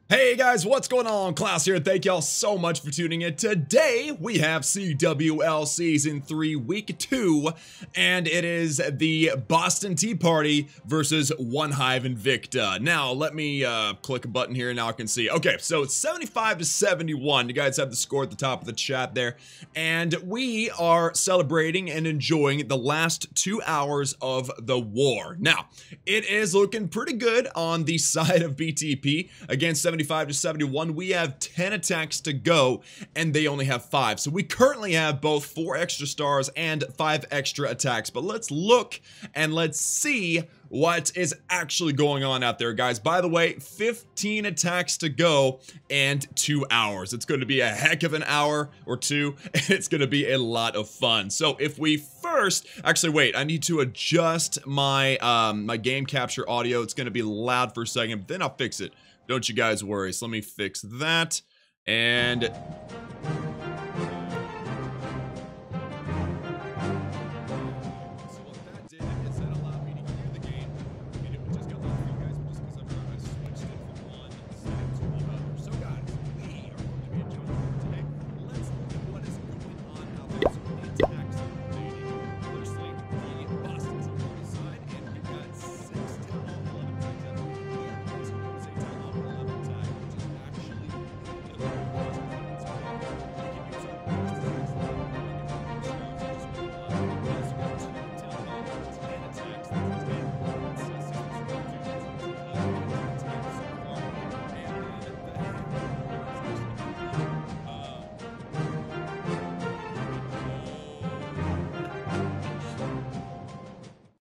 Hey guys, what's going on? Klaus here. Thank y'all so much for tuning in. Today we have CWL Season 3 Week 2, and it is the Boston Tea Party versus ONEHIVE INVICTA. Now, let me click a button here and now I can see. Okay, so it's 75 to 71. You guys have the score at the top of the chat there. And we are celebrating and enjoying the last 2 hours of the war. Now, it is looking pretty good on the side of BTP against 75 to 71. We have 10 attacks to go and they only have 5. So we currently have both 4 extra stars and 5 extra attacks. But let's look and let's see what is actually going on out there, guys. By the way, 15 attacks to go and 2 hours. It's going to be a heck of an hour or two, and it's going to be a lot of fun. So if we first, actually wait, I need to adjust my my game capture audio. It's going to be loud for a second, but then I'll fix it. Don't you guys worry. So let me fix that. And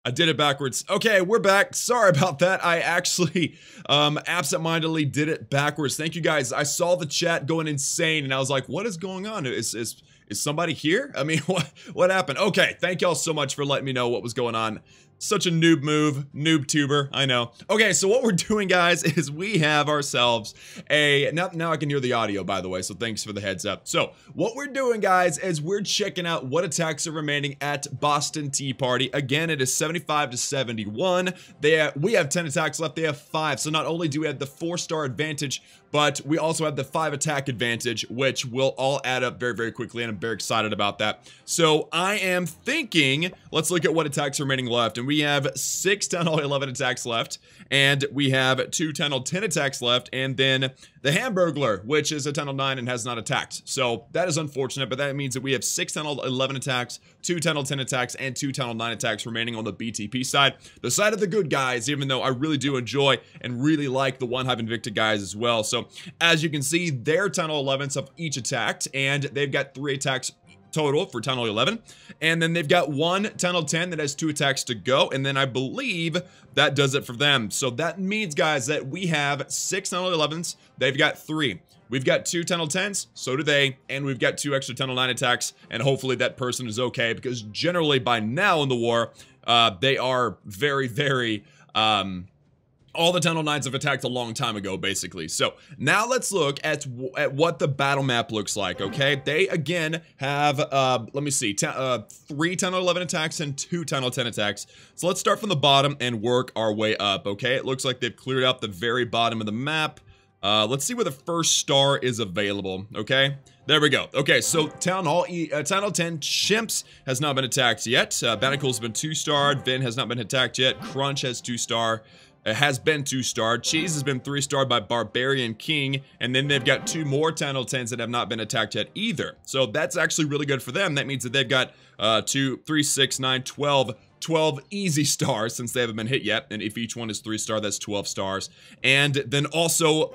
I did it backwards. Okay, we're back. Sorry about that. I actually absentmindedly did it backwards. Thank you guys. I saw the chat going insane and I was like, what is going on? Is somebody here? I mean, what happened? Okay, thank y'all so much for letting me know what was going on. Such a noob move, noob tuber, I know. Okay, so what we're doing, guys, is we have ourselves a, now I can hear the audio, by the way, so thanks for the heads up. So what we're doing, guys, is we're checking out what attacks are remaining at Boston Tea Party. Again, it is 75 to 71. We have 10 attacks left, they have 5. So not only do we have the 4-star advantage, but we also have the 5 attack advantage, which will all add up very, very quickly, and I'm very excited about that. So I am thinking, let's look at what attacks are remaining left, and we have 6 Town Hall 11 attacks left, and we have 2 Town Hall 10 attacks left, and then the Hamburglar, which is a Town Hall 9 and has not attacked. So that is unfortunate, but that means that we have 6 Town Hall 11 attacks, 2 Town Hall 10 attacks, and 2 Town Hall 9 attacks remaining on the BTP side. The side of the good guys, even though I really do enjoy and really like the ONEHIVE INVICTA guys as well. So as you can see, their Town Hall 11s have each attacked, and they've got 3 attacks total for Town Hall 11, and then they've got 1 Town Hall 10 that has 2 attacks to go, and then I believe that does it for them. So that means, guys, that we have 6 Town Hall 11s, they've got 3. We've got 2 Town Hall 10s, so do they, and we've got 2 extra Town Hall 9 attacks, and hopefully that person is okay, because generally by now in the war, they are very, very, all the Town Hall 9s have attacked a long time ago, basically. So now let's look at what the battle map looks like, okay? They, again, have, let me see, 3 Town Hall 11 attacks and 2 Town Hall 10 attacks. So let's start from the bottom and work our way up, okay? It looks like they've cleared out the very bottom of the map. Let's see where the first star is available, okay? There we go. Okay, so Town Hall 10 Chimps has not been attacked yet. Banacle's been 2-starred. Vin has not been attacked yet. Crunch has 2-star. It has been 2-starred. Cheese has been 3-starred by Barbarian King, and then they've got 2 more Town Hall 10s that have not been attacked yet either. So that's actually really good for them. That means that they've got 2, 3, 6, 9, 12 easy stars since they haven't been hit yet, and if each one is 3-star, that's 12 stars. And then also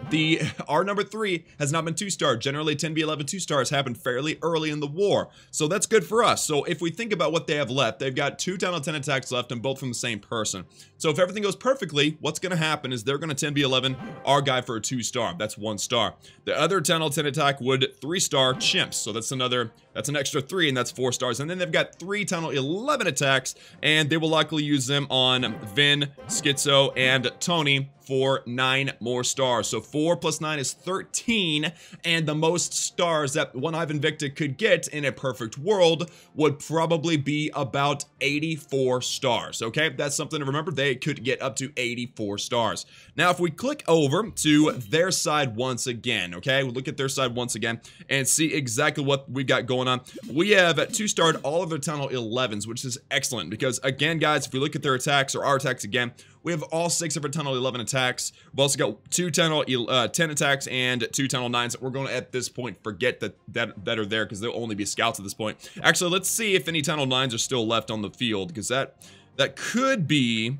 our number 3 has not been 2-star. Generally 10B11 2-stars happen fairly early in the war, so that's good for us. So if we think about what they have left, they've got 2 Town Hall 10 attacks left, and both from the same person. So if everything goes perfectly, what's going to happen is they're going to 10B11 our guy for a 2-star. That's 1 star. The other Town Hall 10 attack would 3-star Chimps, so that's an extra 3, and that's 4 stars. And then they've got 3 Town Hall 11 attacks, and they will likely use them on Vin, Schizo, and Tony for 9 more stars. So 4 plus 9 is 13, and the most stars that ONEHIVE INVICTA could get in a perfect world would probably be about 84 stars, okay? That's something to remember. They could get up to 84 stars. Now, if we click over to their side once again, okay? We'll look at their side once again and see exactly what we've got going on. We have 2-starred all of their Town Hall 11s, which is excellent because, again, guys, if we look at their attacks or our attacks again, we have all 6 of our Town Hall 11 attacks. We've also got 2 Town Hall 10 attacks and 2 Town Hall 9s. We're going to, at this point, forget that are there because they'll only be scouts at this point. Actually, let's see if any Town Hall 9s are still left on the field because that could be...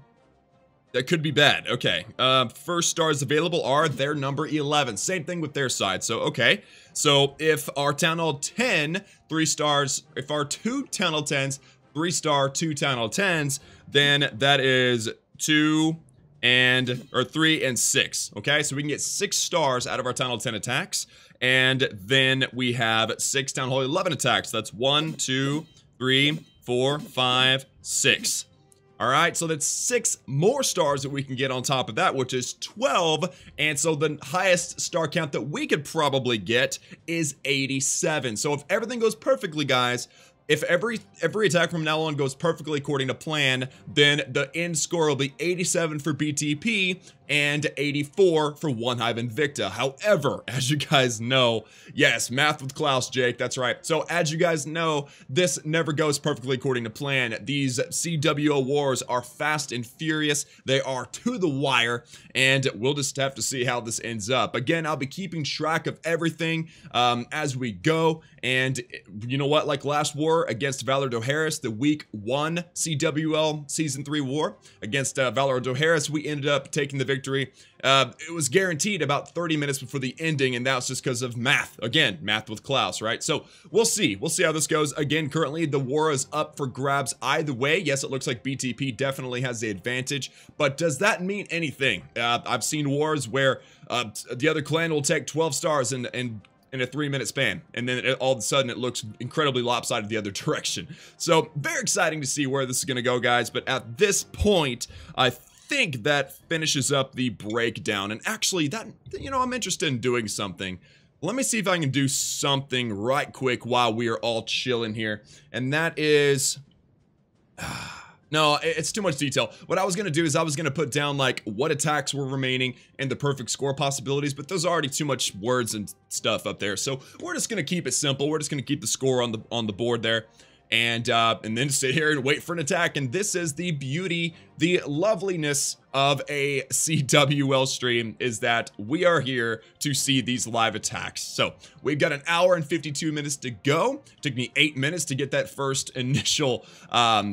That could be bad. Okay. First stars available are their number 11. Same thing with their side. So, okay. So, if our Town Hall 10, 3 stars, if our 2 Town Hall 10s, 3-star, 2 Town Hall 10s, then that is 3 and 6. Okay. So, we can get 6 stars out of our Town Hall 10 attacks. And then we have 6 Town Hall 11 attacks. That's 1, 2, 3, 4, 5, 6. All right, so that's 6 more stars that we can get on top of that, which is 12. And so the highest star count that we could probably get is 87. So if everything goes perfectly, guys, if every attack from now on goes perfectly according to plan, then the end score will be 87 for BTP and 84 for ONEHIVE INVICTA. However, as you guys know, yes, math with Klaus, Jake, that's right. So as you guys know, this never goes perfectly according to plan. These CWL wars are fast and furious. They are to the wire, and we'll just have to see how this ends up. Again, I'll be keeping track of everything as we go. And you know what? Like last war against Valor Doharis, the week 1 CWL Season 3 war against Valor Doharis, we ended up taking the victory. It was guaranteed about 30 minutes before the ending, and that's just because of math. Again, math with Klaus, right? So we'll see. We'll see how this goes. Again, currently the war is up for grabs either way. Yes, it looks like BTP definitely has the advantage, but does that mean anything? I've seen wars where the other clan will take 12 stars in a 3-minute span, and then all of a sudden it looks incredibly lopsided the other direction. So very exciting to see where this is going to go, guys. But at this point, I think that finishes up the breakdown. And actually, that, you know, I'm interested in doing something. Let me see if I can do something right quick while we are all chilling here, and that is no, it's too much detail. What I was going to do is I was going to put down like what attacks were remaining and the perfect score possibilities, but there's already too much words and stuff up there. So we're just going to keep it simple. We're just going to keep the score on the board there. And then sit here and wait for an attack. And this is the beauty, the loveliness of a CWL stream, is that we are here to see these live attacks. So we've got 1 hour and 52 minutes to go. It took me 8 minutes to get that first initial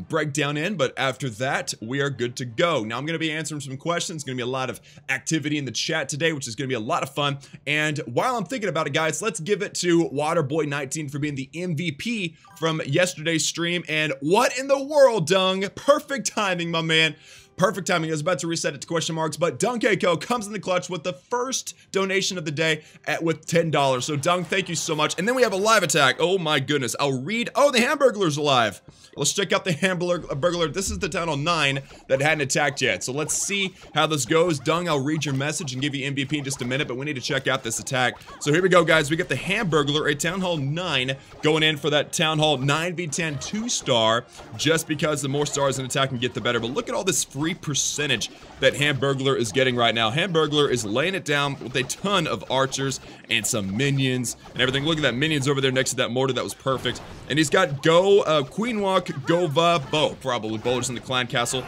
breakdown in, but after that, we are good to go. Now I'm going to be answering some questions. It's going to be a lot of activity in the chat today, which is going to be a lot of fun. And while I'm thinking about it, guys, let's give it to Waterboy19 for being the MVP from yesterday's stream. And what in the world, Dung? Perfect timing, my man. Perfect timing. I was about to reset it to question marks, but Dung Keiko comes in the clutch with the first donation of the day with $10. So Dung, thank you so much. And then we have a live attack. Oh my goodness. I'll read. Oh, the Hamburglar's alive. Let's check out the Hamburglar. This is the Town Hall 9 that hadn't attacked yet. So let's see how this goes. Dung, I'll read your message and give you MVP in just a minute, but we need to check out this attack. So here we go, guys. We get the Hamburglar, a Town Hall 9, going in for that Town Hall 9v10 2-star, just because the more stars in attack can get the better. But look at all this free percentage that Hamburglar is getting right now. Hamburglar is laying it down with a ton of archers and some minions and everything. Look at that, minions over there next to that mortar. That was perfect. And he's got Queen Walk, Gova, Bo, probably bowlers in the clan castle.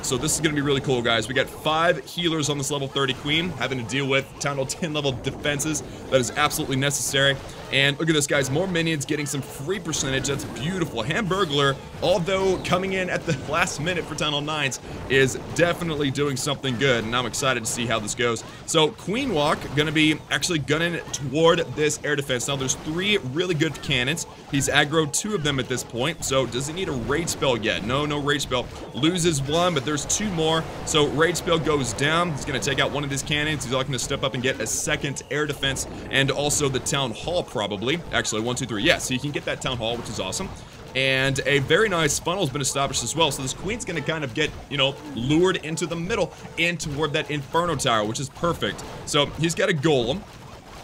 So this is going to be really cool, guys. We got 5 healers on this level 30 queen, having to deal with Town Hall 10 level defenses. That is absolutely necessary. And look at this, guys. More minions getting some free percentage. That's beautiful. Hamburglar, although coming in at the last minute for Town Hall 9s, is definitely doing something good. And I'm excited to see how this goes. So Queen Walk going to be actually gunning toward this air defense. Now there's 3 really good cannons. He's aggroed 2 of them at this point. So does he need a rage spell yet? No rage spell. Loses 1, but there's 2 more. So rage spell goes down. He's going to take out one of his cannons. He's looking to step up and get a second air defense and also the Town Hall probably. Actually, 1, 2, 3. Yes, he can get that Town Hall, which is awesome. And a very nice funnel has been established as well. So this queen's going to kind of get, you know, lured into the middle in toward that Inferno Tower, which is perfect. So he's got a golem.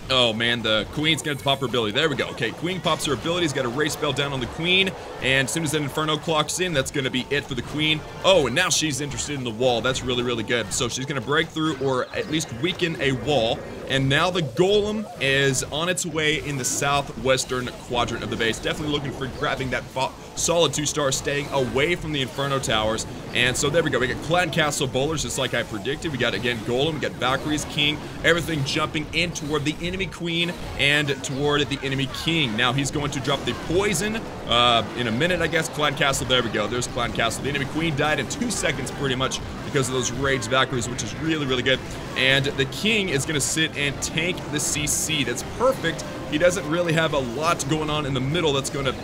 Oh man, the queen's gonna pop her ability. There we go. Okay, queen pops her ability. He's got a race spell down on the queen. And as soon as that Inferno clocks in, that's gonna be it for the queen. Oh, and now she's interested in the wall. That's really, really good. So she's gonna break through or at least weaken a wall. And now the golem is on its way in the southwestern quadrant of the base. Definitely looking for grabbing that solid 2-star, staying away from the Inferno Towers. And so there we go. We got Clan Castle Bowlers, just like I predicted. We got, again, Golem. We got Valkyrie's King. Everything jumping in toward the enemy queen and toward the enemy king. Now he's going to drop the poison in a minute, I guess. Clan Castle, there we go. There's Clan Castle. The enemy queen died in 2 seconds pretty much because of those raged Valkyries, which is really, really good. And the king is going to sit and tank the CC. That's perfect. He doesn't really have a lot going on in the middle that's going to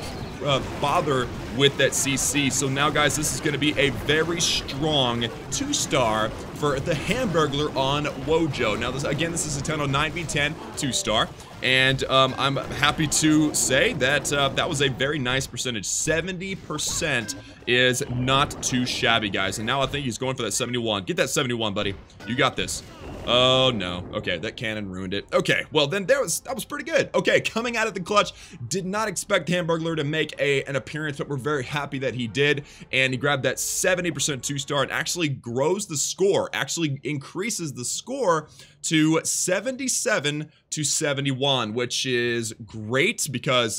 bother with that CC. So now, guys, this is going to be a very strong 2-star for the Hamburglar on Wojo. Now, this is a 10 on 9v10 2-star. And I'm happy to say that that was a very nice percentage. 70% is not too shabby, guys. And now I think he's going for that 71. Get that 71, buddy. You got this. Oh, no. Okay, that cannon ruined it. Okay, well, then that was pretty good. Okay, coming out of the clutch, did not expect Hamburglar to make an appearance, but we're very happy that he did. And he grabbed that 70% 2-star and actually grows the score, actually increases the score to 77 to 71, which is great because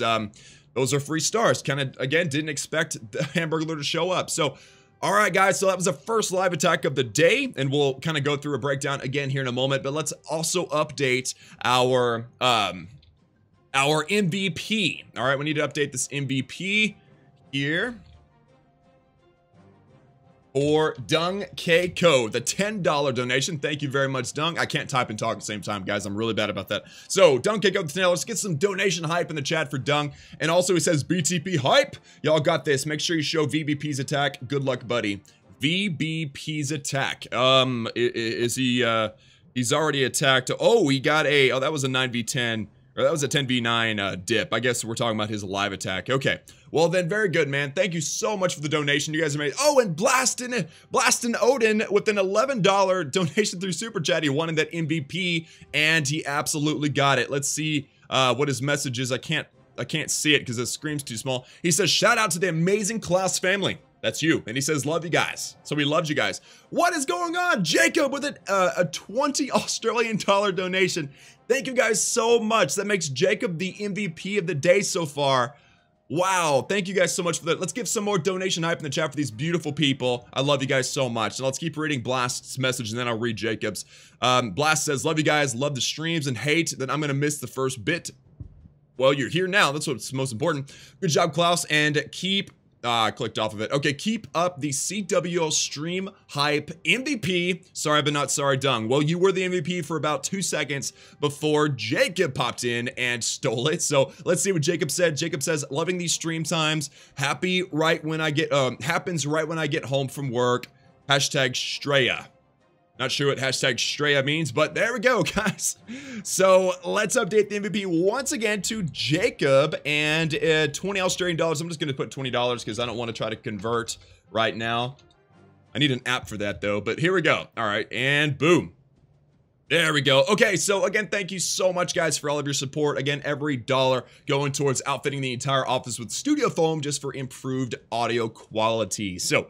those are free stars. Kind of, again, didn't expect the Hamburglar to show up. So, all right, guys, so that was the first live attack of the day, and we'll kind of go through a breakdown again here in a moment, but let's also update our MVP. All right, we need to update this MVP here for Dung Keiko, the $10 donation. Thank you very much, Dung. I can't type and talk at the same time, guys. I'm really bad about that. So, Dung Keiko, the $10. Let's get some donation hype in the chat for Dung. And also, he says, BTP hype. Y'all got this. Make sure you show VBP's attack. Good luck, buddy. VBP's attack. Is he, he's already attacked. Oh, he got oh, that was a 9v10. Or that was a 10v9 dip. I guess we're talking about his live attack. Okay. Well then, very good, man. Thank you so much for the donation. You guys are amazing. Oh, and Blastin Odin with an $11 donation through Super Chat. He wanted that MVP, and he absolutely got it. Let's see what his message is. I can't see it because the screen's too small. He says, shout out to the amazing Klaus family. That's you. And he says, love you guys. So we loved you guys. What is going on? Jacob with a 20 Australian dollar donation. Thank you guys so much. That makes Jacob the MVP of the day so far. Wow. Thank you guys so much for that. Let's give some more donation hype in the chat for these beautiful people. I love you guys so much. And let's keep reading Blast's message and then I'll read Jacob's. Blast says, love you guys. Love the streams and hate that I'm going to miss the first bit. Well, you're here now. That's what's most important. Good job, Klaus. And keep... I clicked off of it. Okay, keep up the CWL stream hype MVP. Sorry, but not sorry, Dung. Well, you were the MVP for about 2 seconds before Jacob popped in and stole it. So let's see what Jacob said. Jacob says, loving these stream times. Happens right when I get home from work. Hashtag Straya. Not sure what hashtag Straya means, but there we go, guys. So let's update the MVP once again to Jacob and 20 Australian dollars. I'm just going to put $20 because I don't want to try to convert right now. I need an app for that, though. But here we go. All right. And boom. There we go. Okay. So again, thank you so much, guys, for all of your support. Again, every dollar going towards outfitting the entire office with studio foam just for improved audio quality. So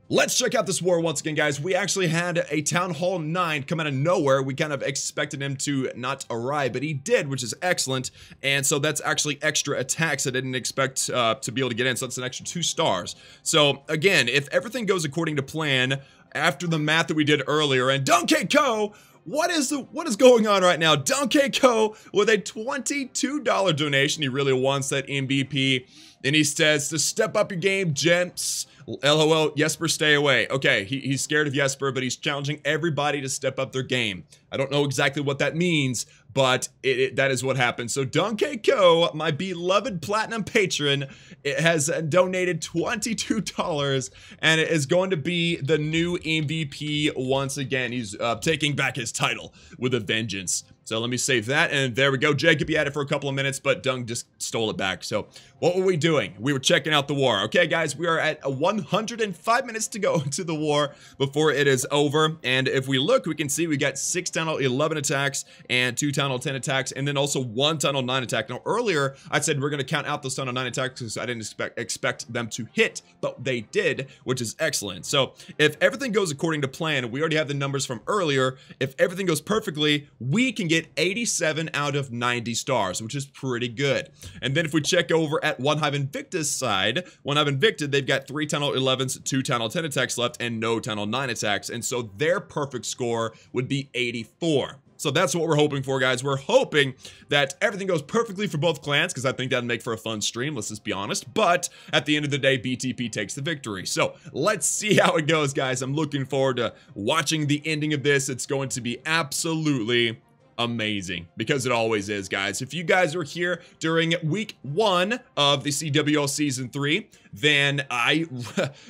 let's check out this war once again, guys. We actually had a Town Hall 9 come out of nowhere. We kind of expected him to not arrive, but he did, which is excellent. And so that's actually extra attacks I didn't expect to be able to get in. So that's an extra 2 stars. So again, if everything goes according to plan, after the math that we did earlier, and Donkey Co, what is going on right now? Donkey Co with a $22 donation. He really wants that MVP. And he says to step up your game, gents. LOL, Jesper, stay away. Okay, he's scared of Jesper, but he's challenging everybody to step up their game. I don't know exactly what that means, but that is what happened. So Donkey Co, my beloved platinum patron, it has donated $22, and it is going to be the new MVP once again. He's taking back his title with a vengeance. So let me save that, and there we go. Jacob, you had it for a couple of minutes, but Dung just stole it back. So what were we doing? We were checking out the war. Okay, guys, we are at 105 minutes to go to the war before it is over. And if we look, we can see we got 6 Town Hall 11 attacks and 2 Town Hall 10 attacks, and then also 1 Town Hall 9 attack. Now, earlier, I said we're going to count out those Town Hall 9 attacks because I didn't expect them to hit, but they did, which is excellent. So if everything goes according to plan, we already have the numbers from earlier. If everything goes perfectly, we can get 87 out of 90 stars, which is pretty good. And then if we check over at ONEHIVE INVICTA's side, ONEHIVE INVICTA, they've got 3 Town Hall 11s, 2 Town Hall 10 attacks left, and no Town Hall 9 attacks. And so their perfect score would be 84. So that's what we're hoping for, guys. We're hoping that everything goes perfectly for both clans, because I think that'd make for a fun stream, let's just be honest. But at the end of the day, BTP takes the victory. So let's see how it goes, guys. I'm looking forward to watching the ending of this. It's going to be absolutely amazing, because it always is, guys. If you guys were here during week 1 of the CWL season 3, then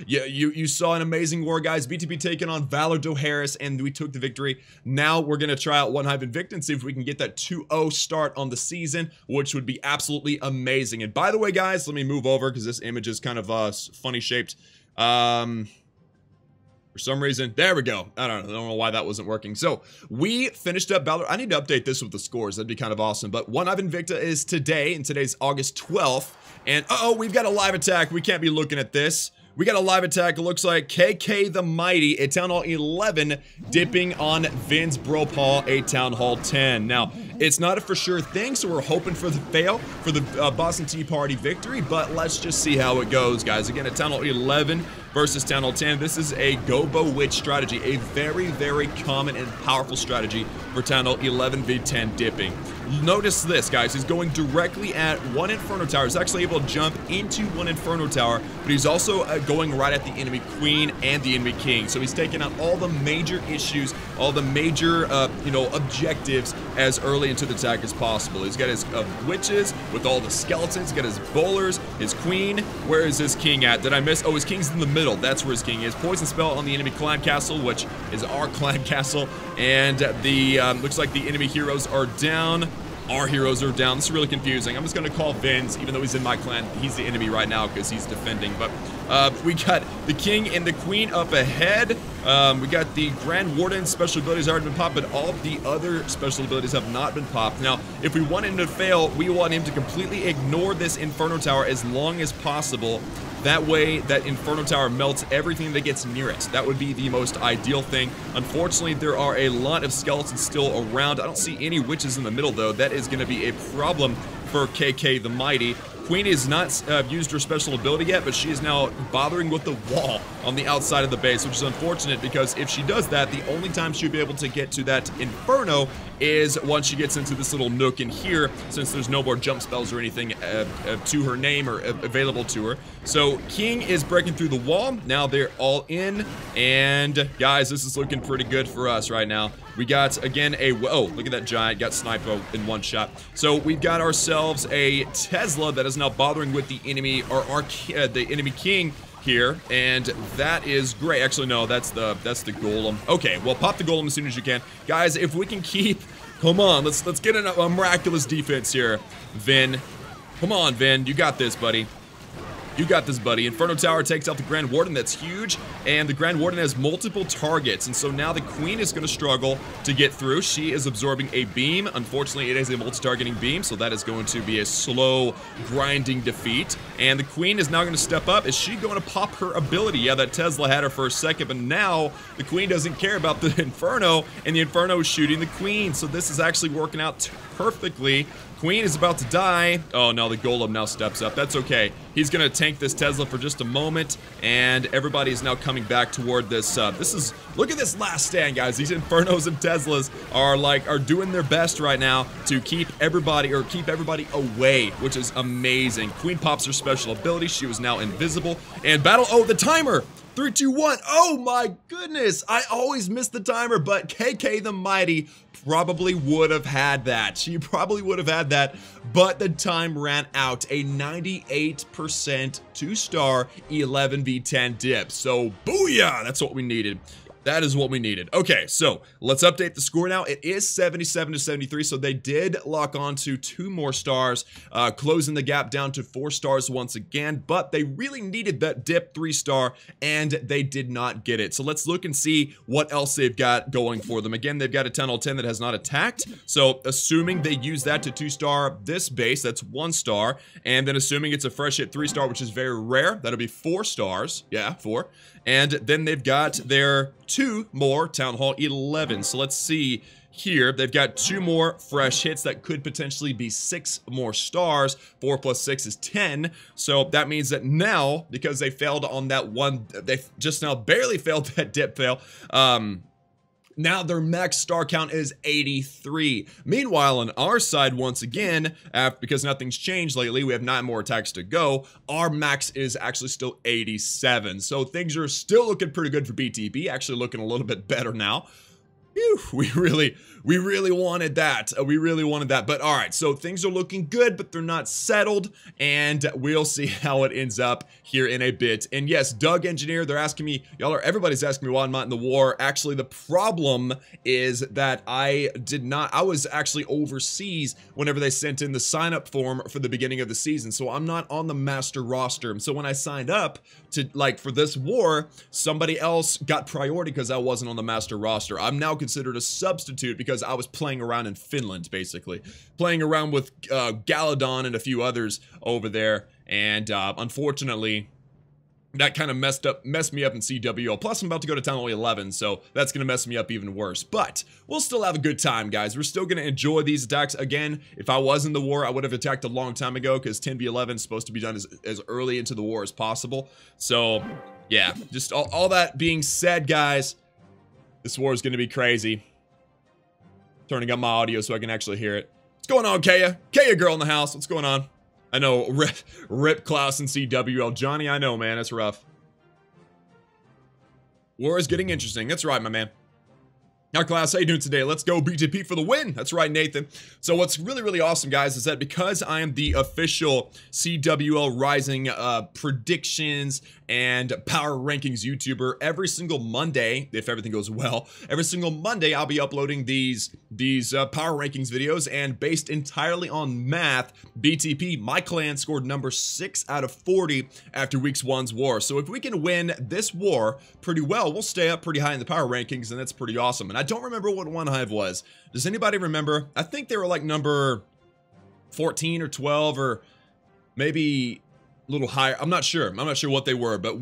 you saw an amazing war, guys. BTP taking on Valor Doharis, and we took the victory. Now we're gonna try out ONEHIVE INVICTA and see if we can get that 2-0 start on the season, which would be absolutely amazing. And by the way, guys, let me move over because this image is kind of funny shaped. For some reason, there we go. I don't know why that wasn't working. So we finished up Valor. I need to update this with the scores. That'd be kind of awesome. But ONEHIVE INVICTA is today, and today's August 12th. And we've got a live attack. We can't be looking at this. We got a live attack. It looks like KK the Mighty, a Town Hall 11, dipping on Vin's Bro Paul, a Town Hall 10. Now, it's not a for sure thing, so we're hoping for the fail for the Boston Tea Party victory, but let's just see how it goes, guys. Again, a Town Hall 11 versus Town Hall 10. This is a Gobo Witch strategy, a very, very common and powerful strategy for Town Hall 11 v10 dipping. Notice this, guys. He's going directly at 1 Inferno Tower. He's actually able to jump into 1 Inferno Tower, but he's also going right at the enemy Queen and the enemy King. So he's taking out all the major issues, all the major, objectives as early into the attack as possible. He's got his witches with all the skeletons. He's got his bowlers, his Queen. Where is his King at? Did I miss? Oh, his King's in the middle. That's where his King is. Poison spell on the enemy clan castle, which is our clan castle. And the looks like the enemy heroes are down. Our heroes are down. This is really confusing. I'm just going to call Vince, even though he's in my clan. He's the enemy right now because he's defending. But we got the King and the Queen up ahead. We got the Grand Warden special abilities already been popped, but all of the other special abilities have not been popped. Now, if we want him to fail, we want him to completely ignore this Inferno Tower as long as possible. That way, that Inferno Tower melts everything that gets near it. That would be the most ideal thing. Unfortunately, there are a lot of skeletons still around. I don't see any witches in the middle, though. That is going to be a problem for KK the Mighty. Queen has not used her special ability yet, but she is now bothering with the wall on the outside of the base, which is unfortunate because if she does that, the only time she'll be able to get to that Inferno is once she gets into this little nook in here, since there's no more jump spells or anything to her name or available to her. So King is breaking through the wall. Now they're all in, and guys, this is looking pretty good for us right now. We got, again, oh, look at that giant, got sniped in one shot. So we've got ourselves a Tesla that is now bothering with the enemy, or the enemy King here, and that is great. Actually, no, that's the golem. Okay, well, pop the golem as soon as you can. Guys, if we can keep, come on, let's get a miraculous defense here. Vin, come on, Vin, you got this, buddy. You got this, buddy. Inferno Tower takes out the Grand Warden. That's huge. And the Grand Warden has multiple targets. And so now the Queen is going to struggle to get through. She is absorbing a beam. Unfortunately, it is a multi-targeting beam. So that is going to be a slow, grinding defeat. And the Queen is now going to step up. Is she going to pop her ability? Yeah, that Tesla had her for a second. But now the Queen doesn't care about the Inferno. And the Inferno is shooting the Queen. So this is actually working out perfectly. Queen is about to die. Oh no, the Golem now steps up. That's okay. He's gonna tank this Tesla for just a moment, and everybody is now coming back toward this. Look at this last stand, guys. These Infernos and Teslas are doing their best right now to keep everybody away, which is amazing. Queen pops her special ability. She was now invisible. And battle. Oh, the timer. 3, 2, 1. Oh my goodness. I always miss the timer, but KK the Mighty probably would have had that. She probably would have had that, but the time ran out. A 98% 2-star 11v10 dip. So booyah, that's what we needed. That is what we needed. Okay, so let's update the score now. It is 77 to 73, so they did lock on to 2 more stars, closing the gap down to 4 stars once again, but they really needed that dip 3-star, and they did not get it. So let's look and see what else they've got going for them. Again, they've got a Town Hall 10 that has not attacked, so assuming they use that to 2-star this base, that's 1 star, and then assuming it's a fresh hit 3-star, which is very rare, that'll be 4 stars. Yeah, 4. And then they've got their 2 more Town Hall 11. So let's see here. They've got 2 more fresh hits that could potentially be 6 more stars. 4 plus 6 is 10. So that means that now, because they failed on that one, they just now barely failed that dip fail. Now their max star count is 83. Meanwhile, on our side, once again, because nothing's changed lately, we have 9 more attacks to go. Our max is actually still 87. So things are still looking pretty good for BTP. Actually looking a little bit better now. Whew, we really wanted that. We really wanted that. But all right, so things are looking good, but they're not settled, and we'll see how it ends up here in a bit. And yes, Doug Engineer, they're asking me, everybody's asking me why I'm not in the war. Actually, the problem is that I was actually overseas whenever they sent in the sign-up form for the beginning of the season, so I'm not on the master roster. So when I signed up to, for this war, somebody else got priority because I wasn't on the master roster. I'm now considered a substitute because I was playing around in Finland, basically. Playing around with Galadon and a few others over there, and unfortunately, that kind of messed me up in CWL. Plus, I'm about to go to Town Hall 11, so that's going to mess me up even worse. But we'll still have a good time, guys. We're still going to enjoy these attacks. Again, if I was in the war, I would have attacked a long time ago because 10v11 is supposed to be done as early into the war as possible. So, yeah, just all that being said, guys, this war is going to be crazy. Turning up my audio so I can actually hear it. What's going on, Kaya? Kaya girl in the house. What's going on? I know, rip Klaus and CWL. Johnny, I know, man. It's rough. War is getting interesting. That's right, my man. Now, Klaus, how you doing today? Let's go BTP for the win. That's right, Nathan. So what's really awesome, guys, is that because I am the official CWL Rising predictions and power rankings YouTuber, every single Monday, if everything goes well, every single Monday I'll be uploading these power rankings videos, and based entirely on math, BTP, my clan, scored number 6 out of 40 after week's 1's war. So if we can win this war pretty well, we'll stay up pretty high in the power rankings, and that's pretty awesome. And I don't remember what ONEHIVE was. Does anybody remember? I think they were like number 14 or 12 or maybe a little higher. I'm not sure. I'm not sure what they were, but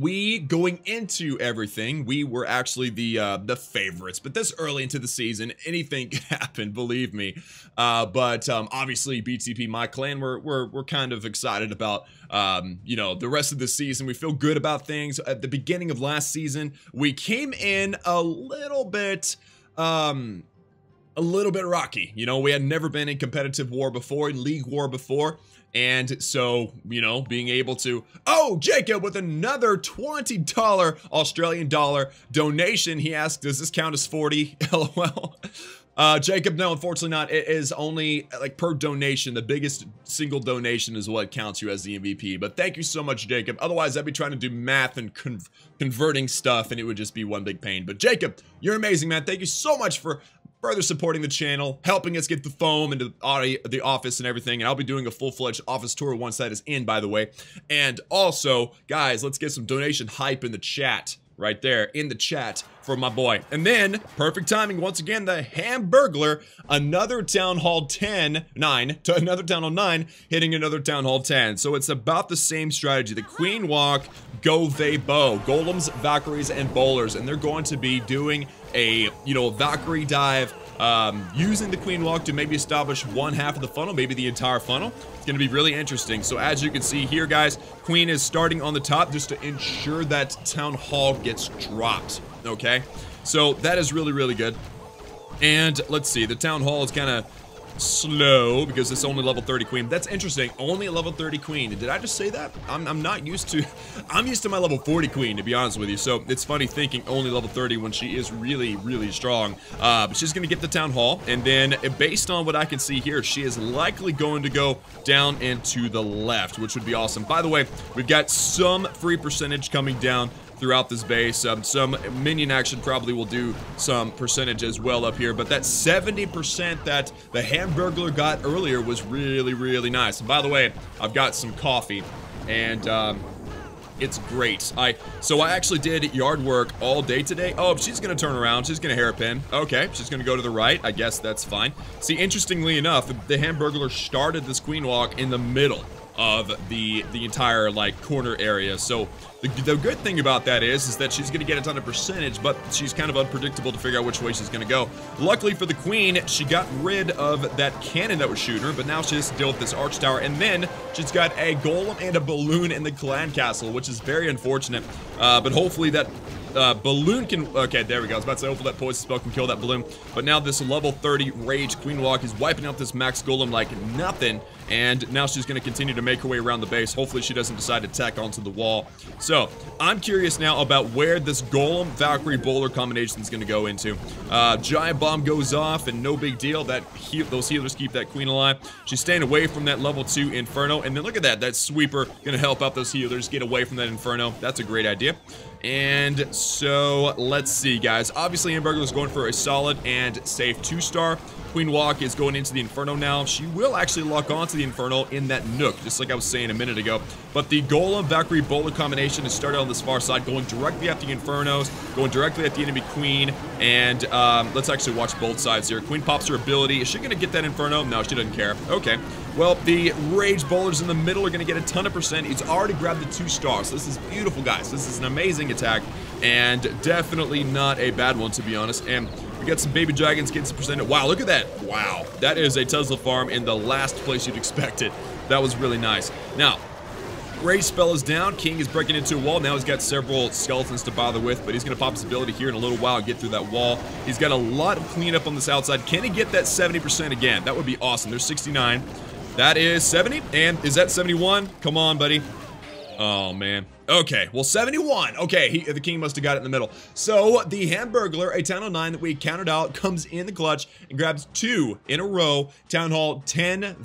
going into everything, we were actually the favorites. But this early into the season, anything could happen, believe me. But obviously BTP, my clan, we're kind of excited about the rest of the season. We feel good about things. At the beginning of last season, we came in a little bit rocky. We had never been in competitive war before, in league war before. And so, being able to, oh, Jacob with another $20 Australian dollar donation. He asked, does this count as 40? LOL. Jacob, no, unfortunately not. It is only like per donation. The biggest single donation is what counts you as the MVP. But thank you so much, Jacob. Otherwise, I'd be trying to do math and converting stuff, and it would just be one big pain. But Jacob, you're amazing, man. Thank you so much for further supporting the channel, helping us get the foam into the office and everything. And I'll be doing a full-fledged office tour once that is in, by the way. And also, guys, let's get some donation hype in the chat. Right there in the chat for my boy. And then, perfect timing, once again, the Hamburglar, another Town Hall 9, hitting another Town Hall 10. So it's about the same strategy. The Queen Walk, Go They Bow, Golems, Valkyries, and Bowlers. And they're going to be doing a, Valkyrie dive, using the Queen Walk to maybe establish one half of the funnel, maybe the entire funnel. It's going to be really interesting. So as you can see here, guys, Queen is starting on the top just to ensure that Town Hall gets dropped, okay? So that is really good. And let's see, the Town Hall is kind of slow because it's only level 30 queen. That's interesting. Only a level 30 queen. Did I just say that? I'm not used to... I'm used to my level 40 queen, to be honest with you. So it's funny thinking only level 30 when she is really, really strong. But she's going to get the town hall. And then based on what I can see here, she is likely going to go down and to the left, which would be awesome. By the way, we've got some free percentage coming down throughout this base. Some minion action probably will do some percentage as well up here, but that 70% that the Hamburglar got earlier was really, really nice. And by the way, I've got some coffee, and it's great. So I actually did yard work all day today. Oh, she's gonna turn around. She's gonna hairpin. Okay, she's gonna go to the right. I guess that's fine. See, interestingly enough, the Hamburglar started this queen walk in the middle of the entire like corner area. So the good thing about that is that she's going to get a ton of percentage, but she's kind of unpredictable to figure out which way she's going to go. Luckily for the queen, she got rid of that cannon that was shooting her, but now she has to deal with this arch tower, and then she's got a golem and a balloon in the clan castle, which is very unfortunate. But hopefully that balloon can... Okay, there we go. I was about to say, hopefully that poison spell can kill that balloon. But now this level 30 Rage Queen Walk is wiping out this max golem like nothing. And now she's going to continue to make her way around the base. Hopefully she doesn't decide to tack onto the wall. So, I'm curious now about where this Golem, Valkyrie, Bowler combination is going to go into. Giant Bomb goes off, and no big deal. Those healers keep that queen alive. She's staying away from that level 2 Inferno. And then look at that. That sweeper going to help out those healers get away from that Inferno. That's a great idea. And so, let's see, guys. Obviously, Hamburglar is going for a solid and safe 2-star. Queen Walk is going into the Inferno now. She will actually lock onto the Inferno in that nook, just like I was saying a minute ago. But the Golem, Valkyrie, Bowler combination is started on this far side, going directly at the Infernos, going directly at the enemy Queen. And let's actually watch both sides here. Queen pops her ability. Is she going to get that Inferno? No, she doesn't care. Okay. Well, the Rage Bowlers in the middle are going to get a ton of percent. He's already grabbed the 2 stars. So this is beautiful, guys. This is an amazing attack, and definitely not a bad one, to be honest. And we got some baby dragons getting some percent. Wow, look at that. Wow. That is a Tesla farm in the last place you'd expect it. That was really nice. Now, Rage spell is down. King is breaking into a wall. Now he's got several skeletons to bother with, but he's going to pop his ability here in a little while and get through that wall. He's got a lot of cleanup on this outside. Can he get that 70% again? That would be awesome. There's 69. That is 70. And is that 71? Come on, buddy. Oh, man. Okay, well, 71. Okay, the king must have got it in the middle. So, the Hamburglar, a Town Hall 9 that we counted out, comes in the clutch and grabs 2 in a row. Town Hall 9v10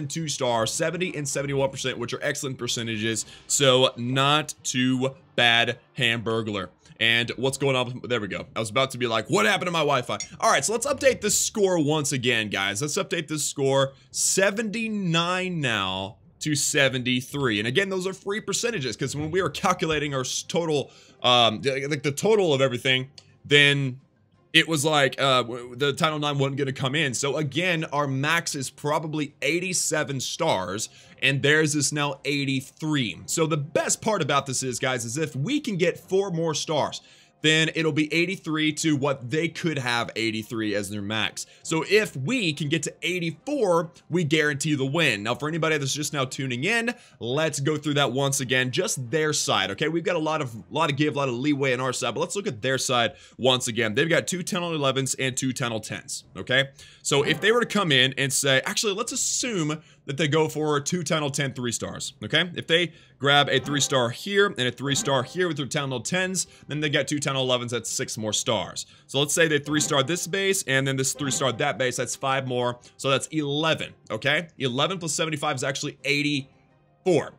2-star, 70 and 71%, which are excellent percentages. So, not too bad, Hamburglar. And what's going on? There we go. I was about to be like, what happened to my Wi-Fi? All right, so let's update this score once again, guys. Let's update this score. 79 now to 73. And again, those are free percentages, because when we were calculating our total, like the total of everything, then it was like the Title 9 wasn't going to come in. So again, our max is probably 87 stars, and theirs is now 83. So the best part about this is, guys, is if we can get 4 more stars, then it'll be 83 to what they could have 83 as their max. So if we can get to 84, we guarantee the win. Now, for anybody that's just now tuning in, let's go through that once again, just their side, okay? We've got a lot of give, a lot of leeway on our side, but let's look at their side once again. They've got 2 10 11s and 2 10 10s, okay? So if they were to come in and say, actually, let's assume that they go for 2 10 10 3 stars, okay? If they grab a 3-star here and a 3-star here with their Town Hall 10s, then they got 2 10 11s, that's 6 more stars. So let's say they 3-star this base, and then this 3-star that base, that's 5 more, so that's 11, okay? 11 plus 75 is actually 84.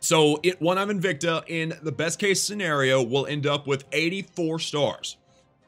So ONEHIVE INVICTA, in the best case scenario, will end up with 84 stars.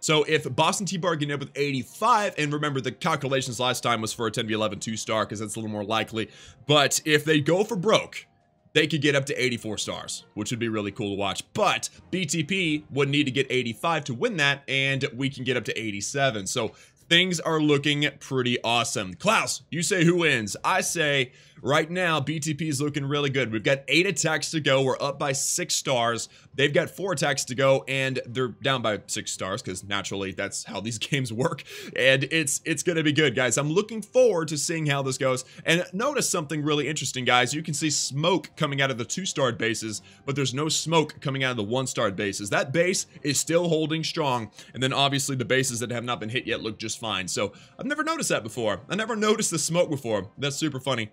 So if Boston T-Bar get up with 85, and remember the calculations last time was for a 10v11 2-star because that's a little more likely, but if they go for broke, they could get up to 84 stars, which would be really cool to watch. But BTP would need to get 85 to win that, and we can get up to 87. So things are looking pretty awesome. Klaus, you say who wins? I say right now BTP is looking really good. We've got 8 attacks to go. We're up by 6 stars. They've got 4 attacks to go, and they're down by 6 stars because naturally that's how these games work. And it's gonna be good, guys. I'm looking forward to seeing how this goes. And notice something really interesting, guys. You can see smoke coming out of the 2-starred bases, but there's no smoke coming out of the 1-starred bases. That base is still holding strong. And then obviously the bases that have not been hit yet look just just fine. So I've never noticed that before. I never noticed the smoke before. That's super funny.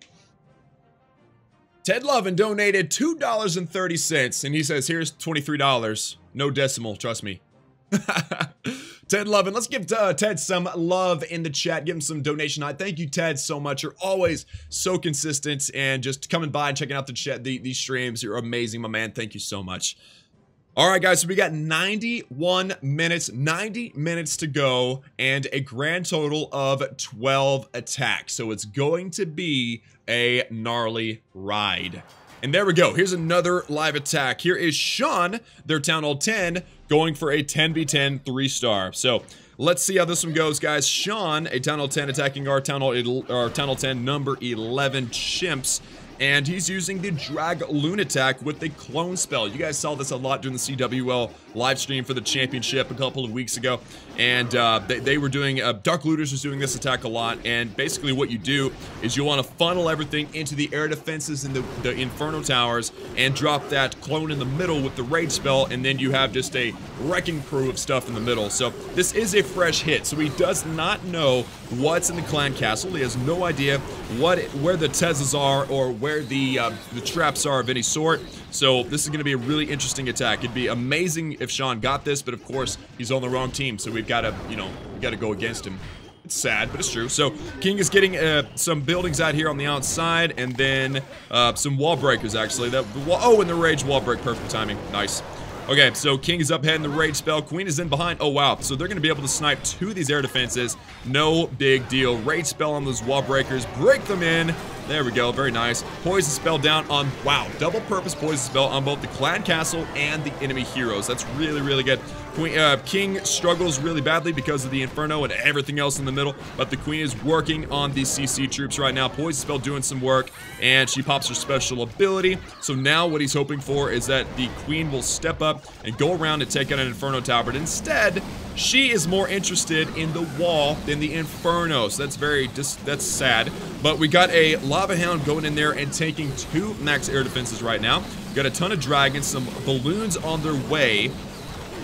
Ted Lovin donated $2.30, and he says, here's $23. No decimal, trust me. Ted Lovin, let's give Ted some love in the chat. Give him some donation. Thank you, Ted, so much. You're always so consistent and just coming by and checking out the chat, these streams. You're amazing, my man. Thank you so much. All right, guys, so we got 91 minutes, 90 minutes to go, and a grand total of 12 attacks. So it's going to be a gnarly ride. And there we go. Here's another live attack. Here is Sean, their Town Hall 10, going for a 10v10 3-star. So let's see how this one goes, guys. Sean, a Town Hall 10, attacking our Town Hall 10 number 11 chimps. And he's using the Drag Loon attack with the clone spell. You guys saw this a lot during the CWL live stream for the championship a couple of weeks ago. And they were doing, Dark Looters was doing this attack a lot. And basically what you do is you want to funnel everything into the air defenses in the Inferno Towers and drop that clone in the middle with the Rage spell. And then you have just a wrecking crew of stuff in the middle. So this is a fresh hit. So he does not know what's in the clan castle. He has no idea where the Teslas are or where the traps are of any sort. So this is going to be a really interesting attack. It'd be amazing if Sean got this, but of course he's on the wrong team, so we've got to, you know, we got to go against him. It's sad, but it's true. So King is getting some buildings out here on the outside, and then some wall breakers actually. Oh, and the rage wall break, perfect timing. Nice. Okay, so King is up ahead in the rage spell. Queen is in behind. Oh, wow. So they're going to be able to snipe 2 of these air defenses. No big deal. Rage spell on those wall breakers. Break them in. There we go. Very nice. Poison spell down on, wow, double purpose poison spell on both the clan castle and the enemy heroes. That's really, really good. King struggles really badly because of the Inferno and everything else in the middle, but the Queen is working on the CC troops right now. Poison spell doing some work, and she pops her special ability. So now what he's hoping for is that the Queen will step up and go around and take out an Inferno tower, but instead, she is more interested in the wall than the Inferno. So that's sad. But we got a Lava Hound going in there and taking 2 max air defenses right now. Got a ton of dragons, some balloons on their way,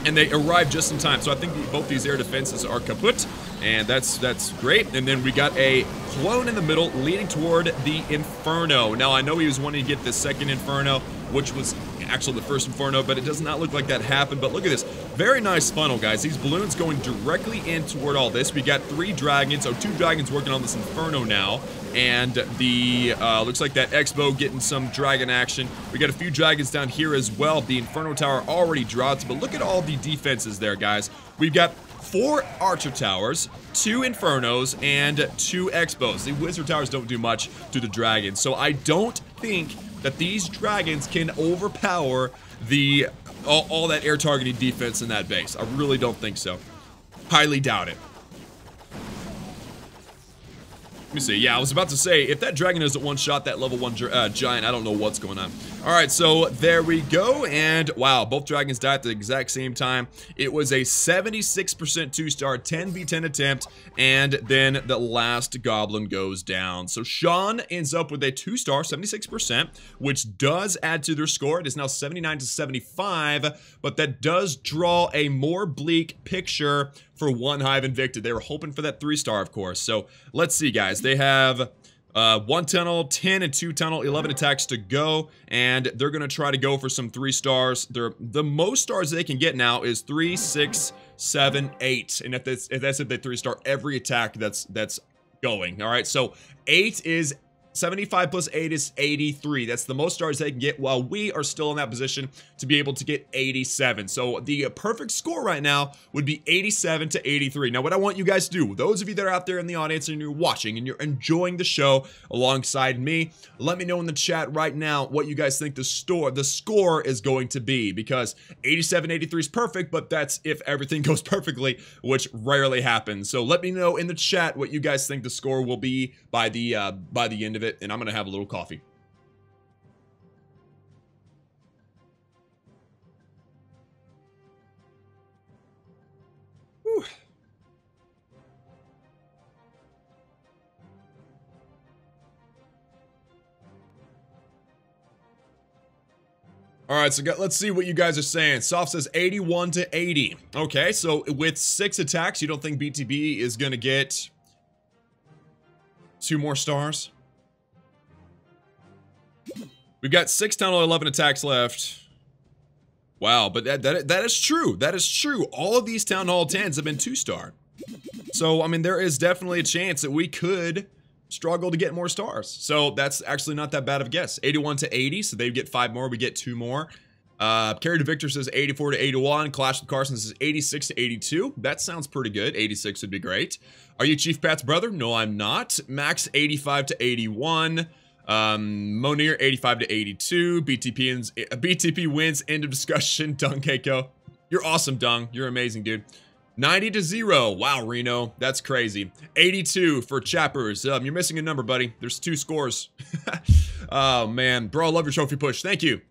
and they arrive just in time. So I think both these air defenses are kaput, and that's great. And then we got a clone in the middle leading toward the Inferno. Now I know he was wanting to get the second Inferno, which was actually the first Inferno, but it does not look like that happened. But look at this. Very nice funnel, guys. These balloons going directly in toward all this. We got 3 dragons, so 2 dragons working on this Inferno now. And the, looks like that Expo getting some dragon action. We got a few dragons down here as well. The Inferno Tower already dropped, but look at all the defenses there, guys. We've got 4 Archer Towers, 2 Infernos, and 2 Expos. The Wizard Towers don't do much to the dragons, so I don't think that these dragons can overpower the all that air targeting defense in that base. I really don't think so. Highly doubt it. Let me see. Yeah, I was about to say, if that dragon doesn't one-shot that level 1 giant, I don't know what's going on. Alright, so there we go, and wow, both dragons died at the exact same time. It was a 76% 2-star, 10v10 attempt, and then the last goblin goes down. So Sean ends up with a 2-star, 76%, which does add to their score. It is now 79 to 75, but that does draw a more bleak picture for ONEHIVE Invicta. They were hoping for that 3-star, of course. So let's see, guys. They have 1 tunnel, 10 and 2 tunnel, 11 attacks to go, and they're going to try to go for some 3-stars. The most stars they can get now is 3, 6, 7, 8. And if that's if they 3-star every attack that's going. All right, so 8 is 75 plus 8 is 83. That's the most stars they can get, while we are still in that position to be able to get 87. So the perfect score right now would be 87 to 83. Now, what I want you guys to do, those of you that are out there in the audience and you're watching and you're enjoying the show alongside me, let me know in the chat right now what you guys think the score is going to be, because 87, 83 is perfect, but that's if everything goes perfectly, which rarely happens. So let me know in the chat what you guys think the score will be by the end of it, and I'm gonna have a little coffee. Whew. All right, so let's see what you guys are saying. Soft says 81 to 80. Okay, so with 6 attacks, you don't think BTP is going to get 2 more stars? We've got 6 Town Hall 11 attacks left. Wow, but that is true. That is true. All of these Town Hall 10s have been 2-star. So, I mean, there is definitely a chance that we could struggle to get more stars. So, that's actually not that bad of a guess. 81 to 80, so they get 5 more, we get 2 more. Carry to Victor says 84 to 81. Clash with Carson says 86 to 82. That sounds pretty good. 86 would be great. Are you Chief Pat's brother? No, I'm not. Max 85 to 81. Monir 85 to 82. BTP wins. End of discussion. Dung Keiko. You're awesome, Dung. You're amazing, dude. 90 to 0. Wow, Reno. That's crazy. 82 for Chappers. You're missing a number, buddy. There's 2 scores. Oh, man. Bro, I love your trophy push. Thank you.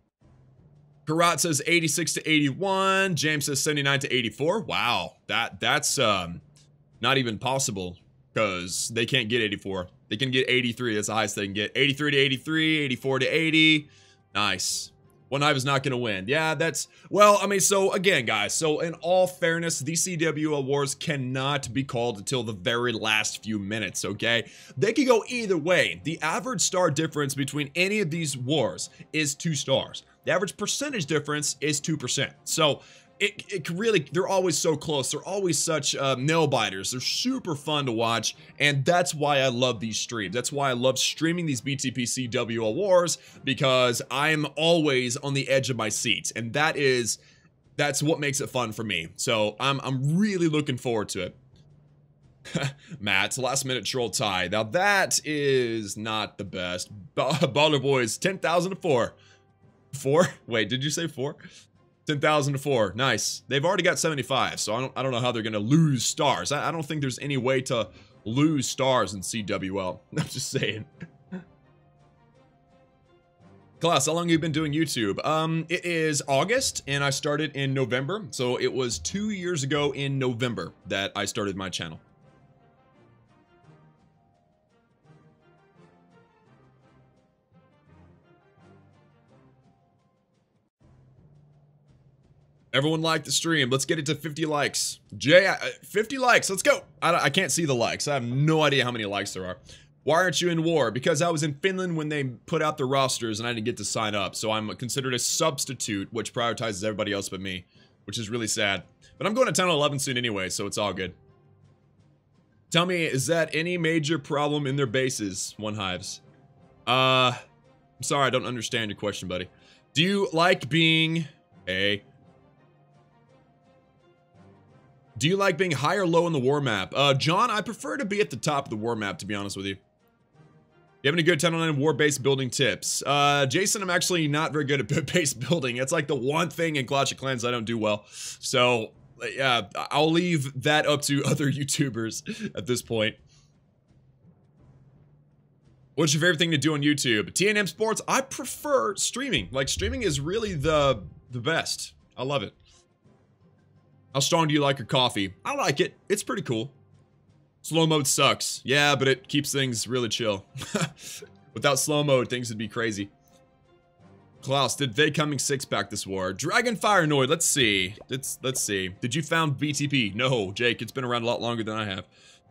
Karat says 86 to 81. James says 79 to 84. Wow. That's not even possible because they can't get 84. They can get 83. That's the highest they can get. 83 to 83, 84 to 80. Nice. ONEHIVE is not going to win. Yeah, that's... Well, I mean, so again, guys. So in all fairness, these CWL wars cannot be called until the very last few minutes, okay? They could go either way. The average star difference between any of these wars is 2 stars. The average percentage difference is 2%. So... It really, they're always so close. They're always such nail biters. They're super fun to watch, and that's why I love these streams. That's why I love streaming these BTP CWL wars, because I'm always on the edge of my seat, and that's what makes it fun for me. So I'm really looking forward to it. Matt, last minute troll tie. Now that is not the best. Baller Boys, 10,000 to 4. 4? Wait, did you say 4? 10,000 to 4. Nice. They've already got 75, so I don't know how they're going to lose stars. I don't think there's any way to lose stars in CWL. I'm just saying. Klaus, how long have you been doing YouTube? It is August, and I started in November. So it was 2 years ago in November that I started my channel. Everyone liked the stream. Let's get it to 50 likes. Jay, 50 likes. Let's go. I can't see the likes. I have no idea how many likes there are. Why aren't you in war? Because I was in Finland when they put out the rosters and I didn't get to sign up. So I'm considered a substitute, which prioritizes everybody else but me, which is really sad. But I'm going to Town Hall 11 soon anyway, so it's all good. Tell me, is that any major problem in their bases, ONEHIVEs? I'm sorry, I don't understand your question, buddy. Do you like being a... Do you like being high or low in the war map? John, I prefer to be at the top of the war map, to be honest with you. You have any good 1009 war base building tips? Jason, I'm actually not very good at base building. It's like the one thing in Clash of Clans I don't do well. So, yeah, I'll leave that up to other YouTubers at this point. What's your favorite thing to do on YouTube? TNM Sports, I prefer streaming. Like, streaming is really the best. I love it. How strong do you like your coffee? I like it. It's pretty cool. Slow mode sucks. Yeah, but it keeps things really chill. Without slow mode, things would be crazy. Klaus, did they coming 6-pack this war? Dragon Fire Noid, let's see. Let's see. Did you found BTP? No, Jake, it's been around a lot longer than I have.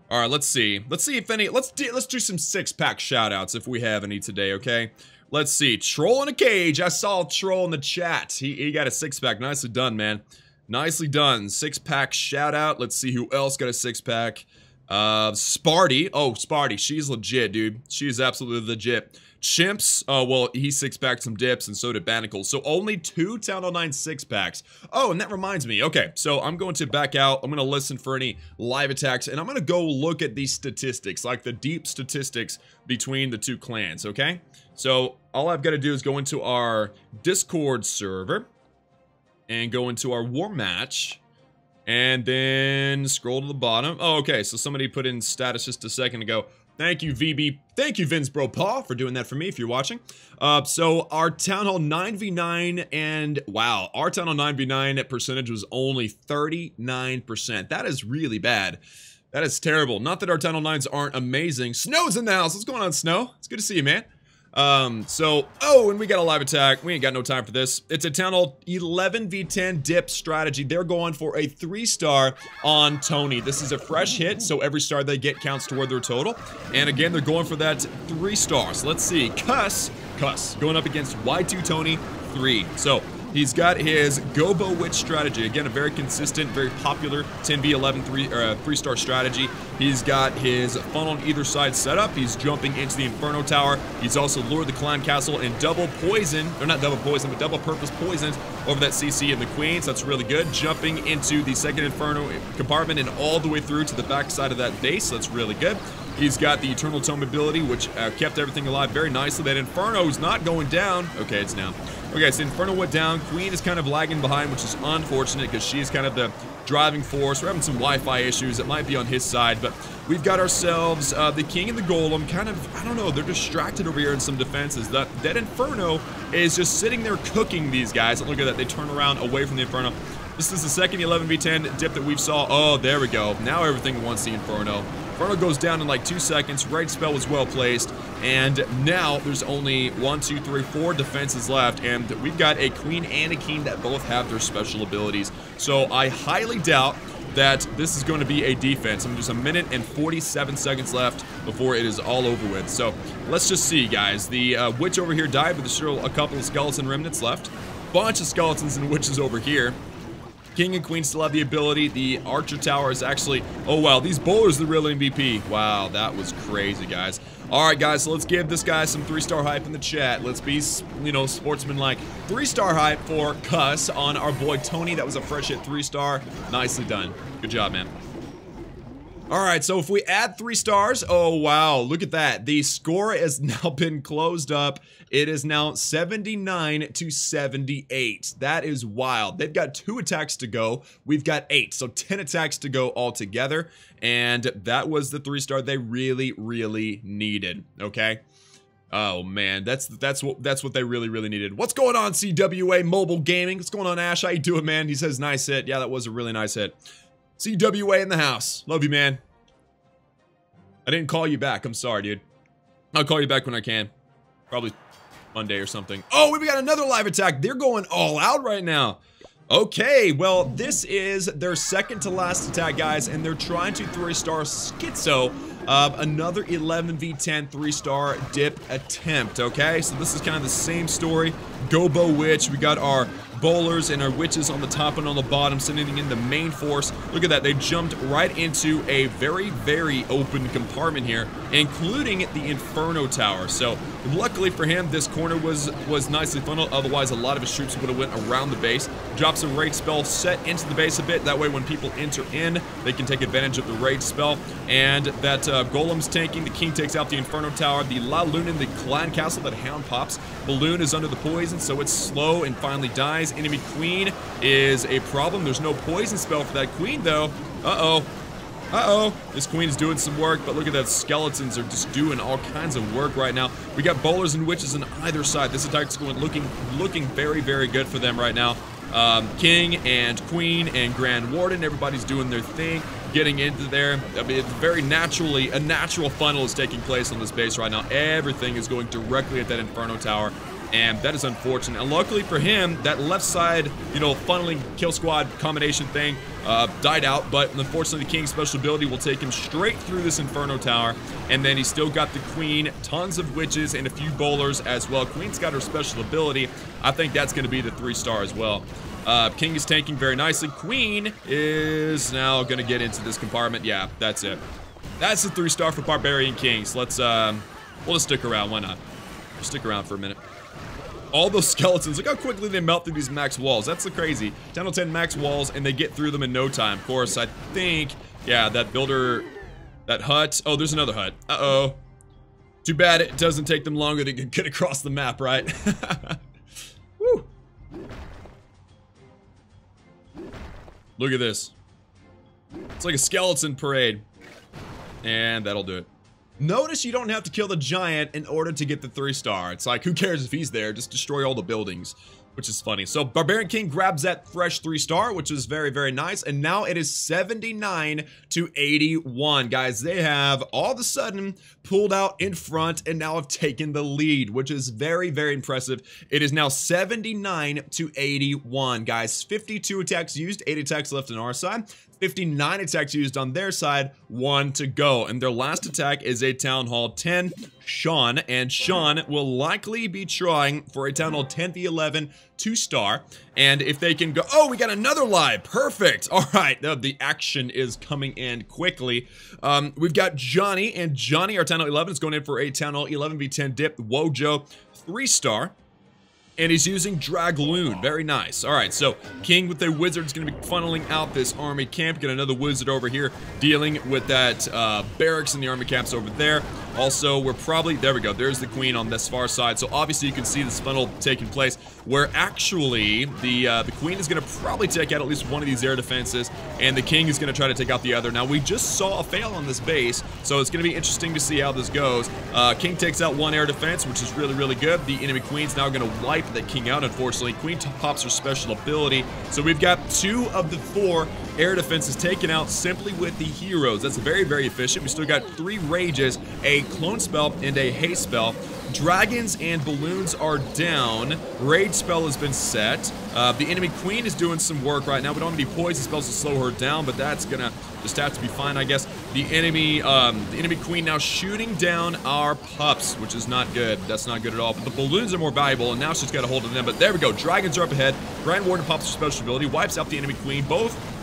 All right, let's see. Let's see if any, let's do some 6-pack shoutouts if we have any today, okay? Let's see. Troll in a cage. I saw a troll in the chat. He got a 6-pack. Nicely done, man. Nicely done. 6-pack shout out. Let's see who else got a 6-pack. Sparty. Oh, Sparty. She's legit, dude. She is absolutely legit. Chimps. Oh, well, he 6-packed some dips and so did Bannacle. So only 2 Town Hall 9 6-packs. Oh, and that reminds me. Okay, so I'm going to back out. I'm going to listen for any live attacks and I'm going to go look at these statistics, like the deep statistics between the 2 clans, okay? So all I've got to do is go into our Discord server and go into our war match, and then scroll to the bottom. Oh, okay, so somebody put in status just a second ago. Thank you, VB. Thank you, Vince Bro Paul, for doing that for me if you're watching. So our Town Hall 9v9, and wow, our Town Hall 9v9 percentage was only 39%. That is really bad. That is terrible. Not that our Town Hall 9s aren't amazing. Snow's in the house. What's going on, Snow? It's good to see you, man. Oh, and we got a live attack. We ain't got no time for this. It's a Town Hall 11v10 dip strategy. They're going for a 3-star on Tony. This is a fresh hit, so every star they get counts toward their total. And again, they're going for that 3 stars. Let's see. Cuss going up against Y2 Tony 3. So he's got his Gobo Witch strategy. Again, a very consistent, very popular 10v11 3-star strategy. He's got his funnel on either side set up. He's jumping into the Inferno Tower. He's also lured the Clan Castle and double poison, or not double poison, but double purpose poisons over that CC and the Queen. So that's really good. Jumping into the second Inferno compartment and all the way through to the back side of that base. So that's really good. He's got the Eternal Tome ability, which kept everything alive very nicely. That Inferno's not going down. Okay, it's down. Okay, so Inferno went down. Queen is kind of lagging behind, which is unfortunate because she's kind of the driving force. We're having some Wi-Fi issues. It might be on his side, but we've got ourselves the King and the Golem kind of, I don't know, they're distracted over here in some defenses. That Inferno is just sitting there cooking these guys. Look at that. They turn around away from the Inferno. This is the second 11v10 dip that we've saw. Oh, there we go. Now everything wants the Inferno. Inferno goes down in like 2 seconds. Raid spell was well placed. And now there's only 1, 2, 3, 4 defenses left. And we've got a Queen and a King that both have their special abilities. So I highly doubt that this is going to be a defense. I mean, there's 1 minute and 47 seconds left before it is all over with. So let's just see, guys. The witch over here died, but there's still a couple of skeleton remnants left. Bunch of skeletons and witches over here. King and Queen still have the ability. The Archer Tower is actually... Oh, wow. These bowlers are the real MVP. Wow, that was crazy, guys. All right, guys. So let's give this guy some 3-star hype in the chat. Let's be, you know, sportsman-like. 3-star hype for Cuss on our boy Tony. That was a fresh hit 3-star. Nicely done. Good job, man. All right, so if we add 3 stars, oh wow, look at that. The score has now been closed up. It is now 79 to 78. That is wild. They've got 2 attacks to go. We've got 8, so 10 attacks to go altogether. And that was the 3-star they really, really needed. Okay. Oh man, that's what they really needed. What's going on, CWA Mobile Gaming? What's going on, Ash? How you doing, man? He says nice hit. Yeah, that was a really nice hit. CWA in the house. Love you, man. I didn't call you back. I'm sorry, dude. I'll call you back when I can. Probably Monday or something. Oh, we got another live attack. They're going all out right now. Okay, well, this is their second to last attack, guys, and they're trying to 3-star Schizo. Another 11v10 3-star dip attempt, okay? So this is kind of the same story. Gobo Witch. We got our bowlers and our witches on the top and on the bottom, sending in the main force. Look at that. They jumped right into a very open compartment here, including the Inferno Tower. So luckily for him, this corner was nicely funneled. Otherwise, a lot of his troops would have went around the base. Drops a raid spell set into the base a bit. That way, when people enter in, they can take advantage of the raid spell. And that Golem's tanking. The King takes out the Inferno Tower. The La Luna in the Clan Castle, that Hound pops. Balloon is under the poison, so it's slow and finally dies. Enemy Queen is a problem. There's no poison spell for that Queen, though. Uh-oh. This Queen is doing some work, but look at that. Skeletons are just doing all kinds of work right now. We got bowlers and witches on either side. This attack's going looking very good for them right now. King and Queen and Grand Warden, everybody's doing their thing, getting into there. I mean, it's very naturally, a natural funnel is taking place on this base right now. Everything is going directly at that Inferno Tower. And that is unfortunate. And luckily for him, that left side, you know, funneling kill squad combination thing died out. But unfortunately, the King's special ability will take him straight through this Inferno Tower. And then he's still got the Queen, tons of witches, and a few bowlers as well. Queen's got her special ability. I think that's going to be the 3-star as well. King is tanking very nicely. Queen is now going to get into this compartment. Yeah, that's it. That's the 3-star for Barbarian Kings. Let's, we'll just stick around. Why not? Stick around for a minute. All those skeletons, look how quickly they melt through these max walls. That's the crazy. 10 out of 10 max walls, and they get through them in no time. Of course, I think, yeah, that builder, that hut. Oh, there's another hut. Uh-oh. Too bad it doesn't take them longer to get across the map, right? Woo. Look at this. It's like a skeleton parade. And that'll do it. Notice you don't have to kill the giant in order to get the 3-star. It's like, who cares if he's there? Just destroy all the buildings. which is funny. So Barbarian King grabs that fresh 3-star, which is very, very nice. And now it is 79 to 81. Guys, they have all of a sudden pulled out in front and now have taken the lead, which is very, very impressive. It is now 79 to 81. Guys, 52 attacks used, 8 attacks left on our side. 59 attacks used on their side, 1 to go. And their last attack is a Town Hall 10, Sean. And Sean will likely be trying for a Town Hall 10 V11 2-star. And if they can go, oh, we got another live. Perfect. All right. The action is coming in quickly. We've got Johnny, and Johnny, our Town Hall 11, is going in for a Town Hall 11 V10 dip Wojo 3-star. And he's using Dragloon. Very nice. All right, so King with a wizard is going to be funneling out this army camp. Get another wizard over here dealing with that barracks and the army camps over there. Also, we're probably, there we go, there's the queen on this far side. So obviously you can see this funnel taking place where actually the queen is going to probably take out at least one of these air defenses, and the king is going to try to take out the other. Now, we just saw a fail on this base, so it's going to be interesting to see how this goes. King takes out one air defense, which is really, really good. The enemy queen's now going to wipe that king out, unfortunately. Queen pops her special ability. So we've got 2 of the 4 air defenses taken out simply with the heroes. That's very, very efficient. We still got 3 rages, a clone spell, and a haste spell. Dragons and balloons are down. Rage spell has been set. The enemy queen is doing some work right now. We don't have any poison spells to slow her down, but that's gonna just have to be fine, I guess. The enemy queen now shooting down our pups, which is not good. That's not good at all. But the balloons are more valuable, and now she's got a hold of them. But there we go. Dragons are up ahead. Grand Warden pops her special ability, wipes out the enemy queen.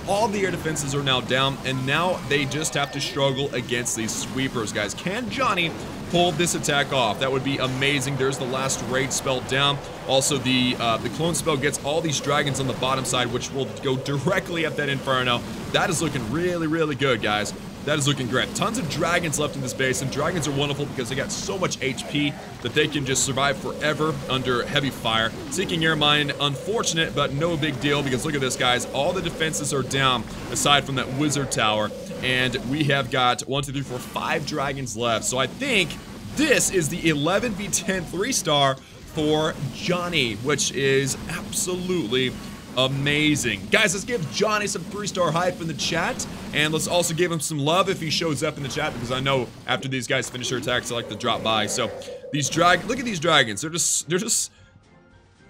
All the air defenses are now down, and now they just have to struggle against these sweepers, guys. Can Johnny pull this attack off? That would be amazing. There's the last rage spell down. Also, the clone spell gets all these dragons on the bottom side, which will go directly at that Inferno. That is looking really, really good, guys. That is looking great. Tons of dragons left in this base, and dragons are wonderful because they got so much HP that they can just survive forever under heavy fire. Seeking Air Mine, unfortunate, but no big deal because look at this, guys. All the defenses are down aside from that wizard tower, and we have got 1, 2, 3, 4, 5 dragons left. So I think this is the 11 V10 3-star for Johnny, which is absolutely amazing. Guys, let's give Johnny some 3-star hype in the chat, and let's also give him some love if he shows up in the chat, because I know after these guys finish their attacks, they like to drop by. So these look at these dragons. They're just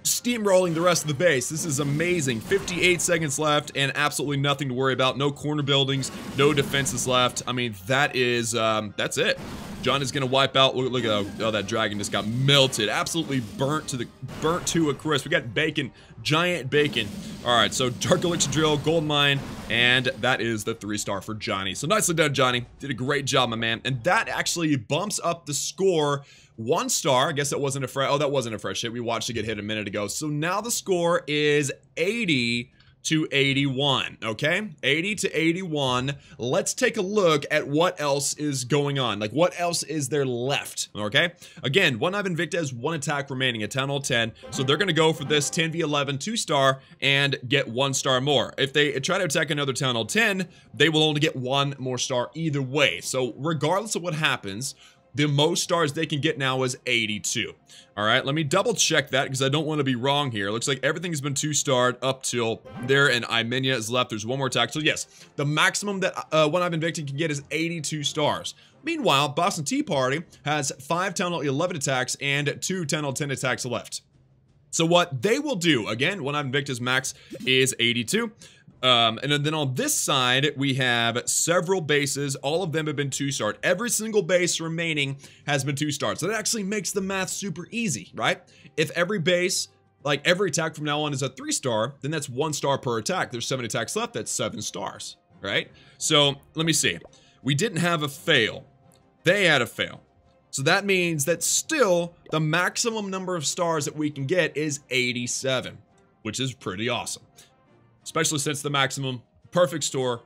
steamrolling the rest of the base. This is amazing. 58 seconds left and absolutely nothing to worry about. No corner buildings, no defenses left. I mean, that is that's it. John is gonna wipe out. Look at oh, that dragon just got melted, absolutely burnt to a crisp. We got bacon, giant bacon. All right, so Dark Elixir Drill, Gold Mine, and that is the 3-star for Johnny. So nicely done, Johnny. Did a great job, my man. And that actually bumps up the score 1 star. I guess that wasn't a fresh. Oh, that wasn't a fresh hit. We watched it get hit a minute ago. So now the score is 80 to 81, okay? 80 to 81. Let's take a look at what else is going on. Like, what else is there left, okay? Again, ONEHIVE INVICTA has 1 attack remaining at Town Hall 10, so they're gonna go for this 10v11 2-star and get 1 star more. If they try to attack another Town Hall 10, they will only get 1 more star either way. So regardless of what happens, the most stars they can get now is 82. All right, let me double check that because I don't want to be wrong here. Looks like everything's been 2-starred up till there, and Imenia is left. There's 1 more attack. So yes, the maximum that ONEHIVE INVICTA can get is 82 stars. Meanwhile, Boston Tea Party has 5 Town Hall 11 attacks and 2 Town Hall 10 attacks left. So what they will do, again, ONEHIVE INVICTA's max is 82. And then on this side, we have several bases. All of them have been 2-starred. Every single base remaining has been 2-starred. So that actually makes the math super easy, right? If every base, like every attack from now on is a 3-star, then that's 1 star per attack. There's 7 attacks left. That's 7 stars, right? So let me see. We didn't have a fail. They had a fail. So that means that still the maximum number of stars that we can get is 87, which is pretty awesome. Especially since the maximum perfect score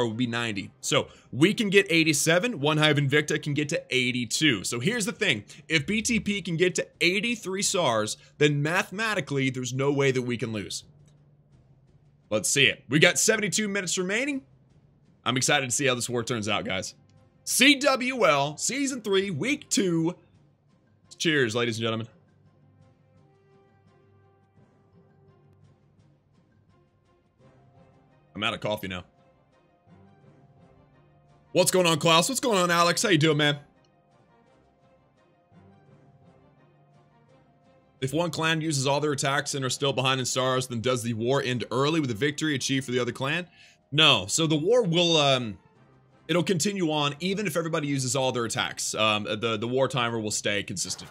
would be 90. So we can get 87, ONEHIVE INVICTA can get to 82. So here's the thing, if BTP can get to 83 stars, then mathematically there's no way that we can lose. Let's see it. We got 72 minutes remaining. I'm excited to see how this war turns out, guys. CWL Season 3, Week 2. Cheers, ladies and gentlemen. I'm out of coffee now. What's going on, Klaus? What's going on, Alex? How you doing, man? If one clan uses all their attacks and are still behind in stars, then does the war end early with a victory achieved for the other clan? No. So the war will, it'll continue on even if everybody uses all their attacks. The war timer will stay consistent.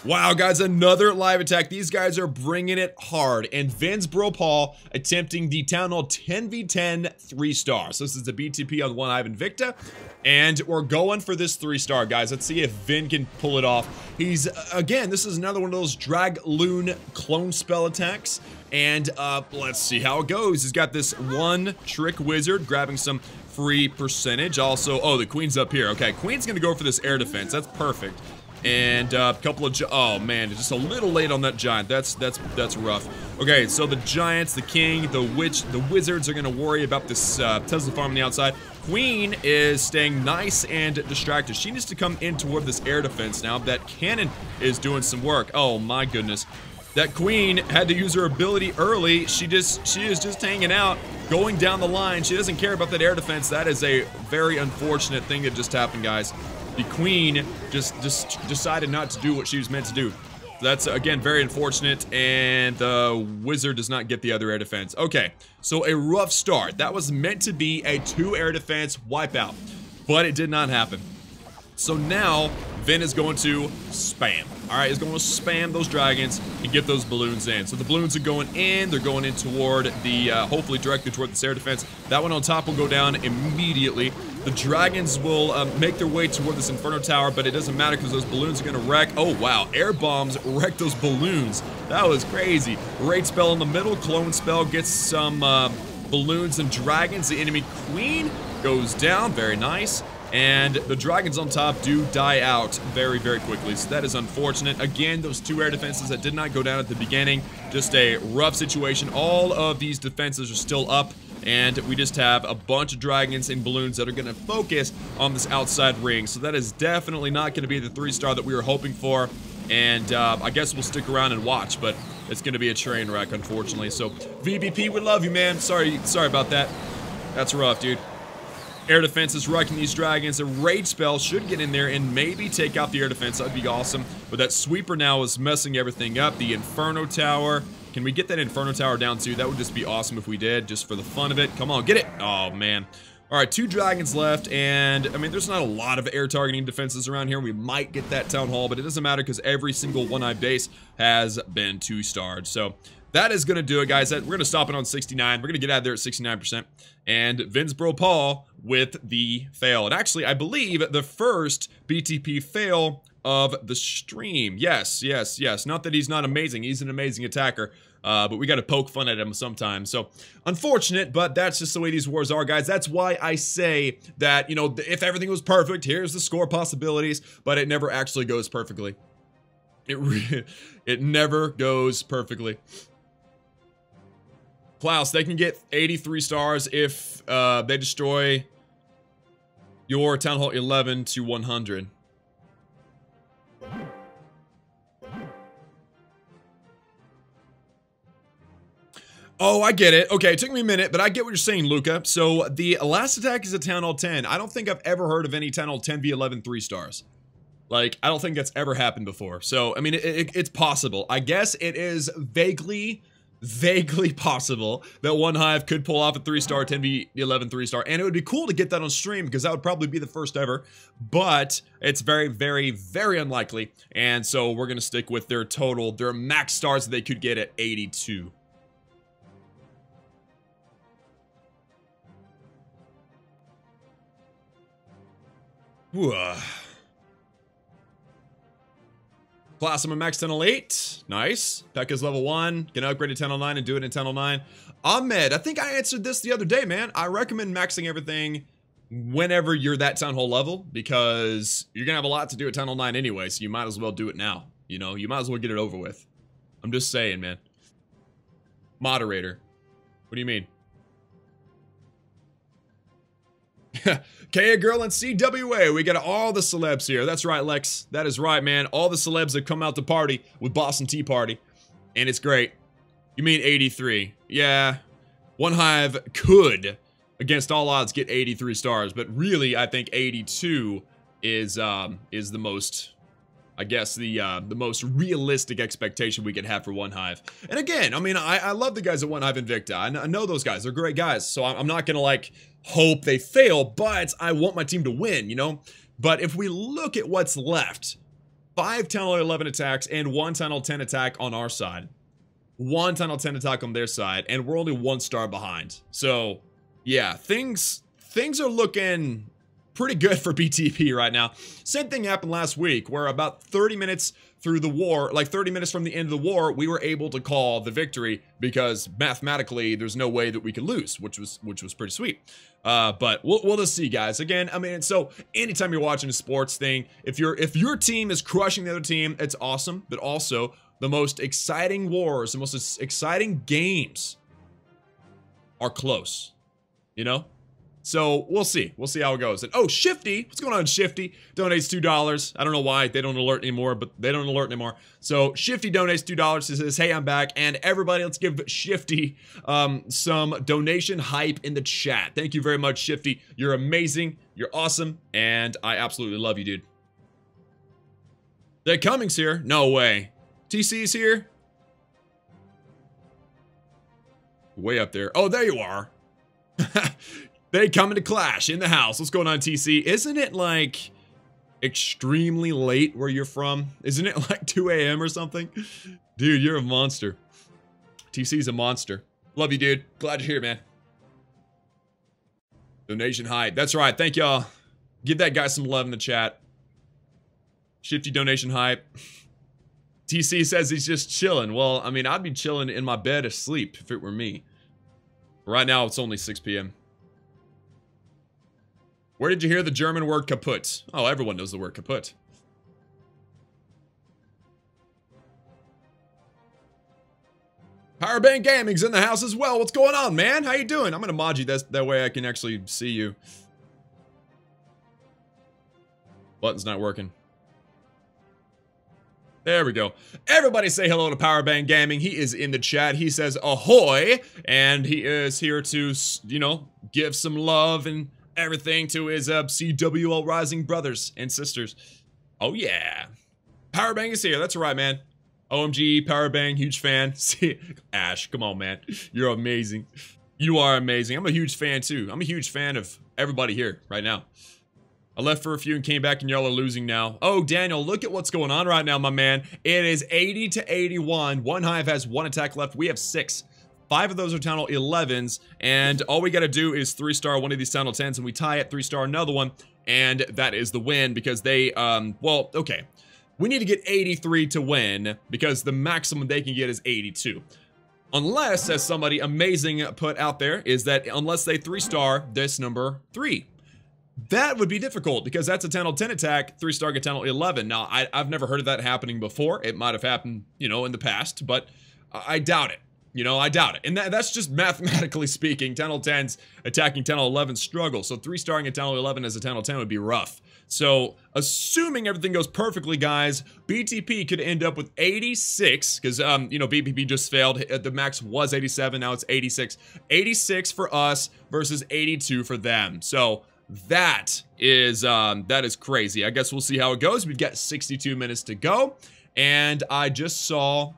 Wow, guys, another live attack. These guys are bringing it hard. And Vin's Bro Paul attempting the Town Hall 10v10 3-star. So this is the BTP on ONEHIVE INVICTA. And we're going for this 3-star, guys. Let's see if Vin can pull it off. He's, again, this is another one of those drag loon clone spell attacks. And let's see how it goes. He's got this one trick wizard grabbing some free percentage. Also, oh, the queen's up here. Okay, queen's gonna go for this air defense. That's perfect. And a couple of, oh man, just a little late on that giant. That's rough. Okay, so the giants, the king, the witch, the wizards are gonna worry about this Tesla farm on the outside. Queen is staying nice and distracted. She needs to come in toward this air defense now. That cannon is doing some work. Oh my goodness. That queen had to use her ability early. She is just hanging out, going down the line. She doesn't care about that air defense. That is a very unfortunate thing that just happened, guys. The queen just decided not to do what she was meant to do. That's, again, very unfortunate, and the wizard does not get the other air defense. Okay, so a rough start. That was meant to be a 2 air defense wipeout, but it did not happen. So now, Vin is going to spam. Alright, he's going to spam those dragons and get those balloons in. So the balloons are going in, they're going in toward the, hopefully directly toward the air defense. That one on top will go down immediately. The dragons will make their way toward this Inferno Tower, but it doesn't matter because those balloons are going to wreck. Oh, wow. Air bombs wreck those balloons. That was crazy. Raid spell in the middle. Clone spell gets some balloons and dragons. The enemy queen goes down. Very nice. And the dragons on top do die out very, very quickly. So that is unfortunate. Again, those 2 air defenses that did not go down at the beginning. Just a rough situation. All of these defenses are still up. And we just have a bunch of dragons and balloons that are going to focus on this outside ring. So that is definitely not going to be the 3-star that we were hoping for. And I guess we'll stick around and watch, but it's going to be a train wreck, unfortunately. So VBP, we love you, man. Sorry about that. That's rough, dude. Air defense is wrecking these dragons. A raid spell should get in there and maybe take out the air defense. That'd be awesome. But that sweeper now is messing everything up. The Inferno Tower. Can we get that Inferno Tower down too? That would just be awesome if we did, just for the fun of it. Come on, get it. Oh, man. All right, 2 dragons left, and, I mean, there's not a lot of air targeting defenses around here. We might get that Town Hall, but it doesn't matter because every single ONEHIVE base has been 2-starred. So that is going to do it, guys. We're going to stop it on 69. We're going to get out of there at 69%. And Vin's Bro Paul with the fail. And actually, I believe the first BTP fail of the stream. Yes. Not that he's not amazing. He's an amazing attacker. But we got to poke fun at him sometimes. So, unfortunate, but that's just the way these wars are, guys. That's why I say that, you know, if everything was perfect, here's the score possibilities, but it never actually goes perfectly. It never goes perfectly. Klaus, they can get 83 stars if they destroy your Town Hall 11 to 100. Oh, I get it. Okay, it took me a minute, but I get what you're saying, Luca. So, the last attack is a Town Hall 10. I don't think I've ever heard of any Town Hall 10 v 11 3-stars. Like, I don't think that's ever happened before. So, I mean, it's possible. I guess it is vaguely possible that ONEHIVE could pull off a 3-star 10 v 11 3-star, and it would be cool to get that on stream because that would probably be the first ever, but it's very, very, very unlikely, and so we're gonna stick with their max stars that they could get at 82. Class, I'm a max 1008. Nice. Pekka's level 1. Can upgrade to 1009 and do it in 1009. Ahmed, I think I answered this the other day, man. I recommend maxing everything whenever you're that Town Hall level because you're gonna have a lot to do at 1009 anyway, so you might as well do it now. You know, you might as well get it over with. I'm just saying, man. Moderator. What do you mean? Kaya Girl and CWA, we got all the celebs here. That's right, Lex. That is right, man. All the celebs have come out to party with Boston Tea Party, and it's great. You mean 83? Yeah. ONEHIVE could, against all odds, get 83 stars, but really, I think 82 is the most, I guess, the most realistic expectation we can have for ONEHIVE. And again, I mean, I love the guys at ONEHIVE INVICTA. I know those guys. They're great guys. So I'm not going to, like, hope they fail, but I want my team to win, you know? But if we look at what's left, 5 Town Hall 11 attacks and 1 Town Hall 10 attack on our side. 1 Town Hall 10 attack on their side, and we're only 1 star behind. So, yeah, things are looking pretty good for BTP right now. Same thing happened last week, where about 30 minutes through the war, like 30 minutes from the end of the war, we were able to call the victory because mathematically there's no way that we could lose, which was pretty sweet. But we'll just see, guys. Again, I mean, so anytime you're watching a sports thing, if your team is crushing the other team, it's awesome. But also, the most exciting wars, the most exciting games are close, you know? So we'll see. We'll see how it goes. And oh, Shifty, what's going on, Shifty? Donates $2. I don't know why they don't alert anymore, but they don't alert anymore. So Shifty donates $2. He says, "Hey, I'm back." And everybody, let's give Shifty some donation hype in the chat. Thank you very much, Shifty. You're amazing. You're awesome, and I absolutely love you, dude. The Cummings here? No way. TC's here? Way up there. Oh, there you are. They coming to clash in the house. What's going on, TC? Isn't it like extremely late where you're from? Isn't it like 2 a.m. or something? Dude, you're a monster. TC's a monster. Love you, dude. Glad you're here, man. Donation hype. That's right. Thank y'all. Give that guy some love in the chat. Shifty donation hype. TC says he's just chilling. Well, I mean, I'd be chilling in my bed asleep if it were me. Right now, it's only 6 p.m. Where did you hear the German word kaputt? Oh, everyone knows the word kaputt. Powerbank Gaming's in the house as well. What's going on, man? How you doing? I'm gonna mod you that way I can actually see you. Button's not working. There we go. Everybody say hello to Powerbank Gaming. He is in the chat. He says ahoy, and he is here to, you know, give some love and everything to his CWL Rising brothers and sisters. Oh yeah. Powerbank is here. That's right, man. OMG, Powerbank, huge fan. See, Ash, come on, man. You're amazing. You are amazing. I'm a huge fan too. I'm a huge fan of everybody here right now. I left for a few and came back, and y'all are losing now. Oh, Daniel, look at what's going on right now, my man. It is 80 to 81. ONEHIVE has 1 attack left. We have 6. 5 of those are Town Hall 11s, and all we gotta do is 3-star one of these Town Hall 10s, and we tie it, 3-star another one, and that is the win, because they, well, okay. We need to get 83 to win, because the maximum they can get is 82. Unless, as somebody amazing put out there, is that unless they 3-star this number 3. That would be difficult, because that's a Town Hall 10 attack, 3-star get Town Hall 11. Now, I've never heard of that happening before. It might have happened, you know, in the past, but I doubt it. You know, I doubt it. And that's just mathematically speaking. Town Hall 10s attacking Town Hall 11 struggle. So 3-starring a Town Hall 11 as a Town Hall 10 would be rough. So assuming everything goes perfectly, guys, BTP could end up with 86. Because, you know, BTP just failed. The max was 87. Now it's 86. 86 for us versus 82 for them. So that is crazy. I guess we'll see how it goes. We've got 62 minutes to go. And I just saw...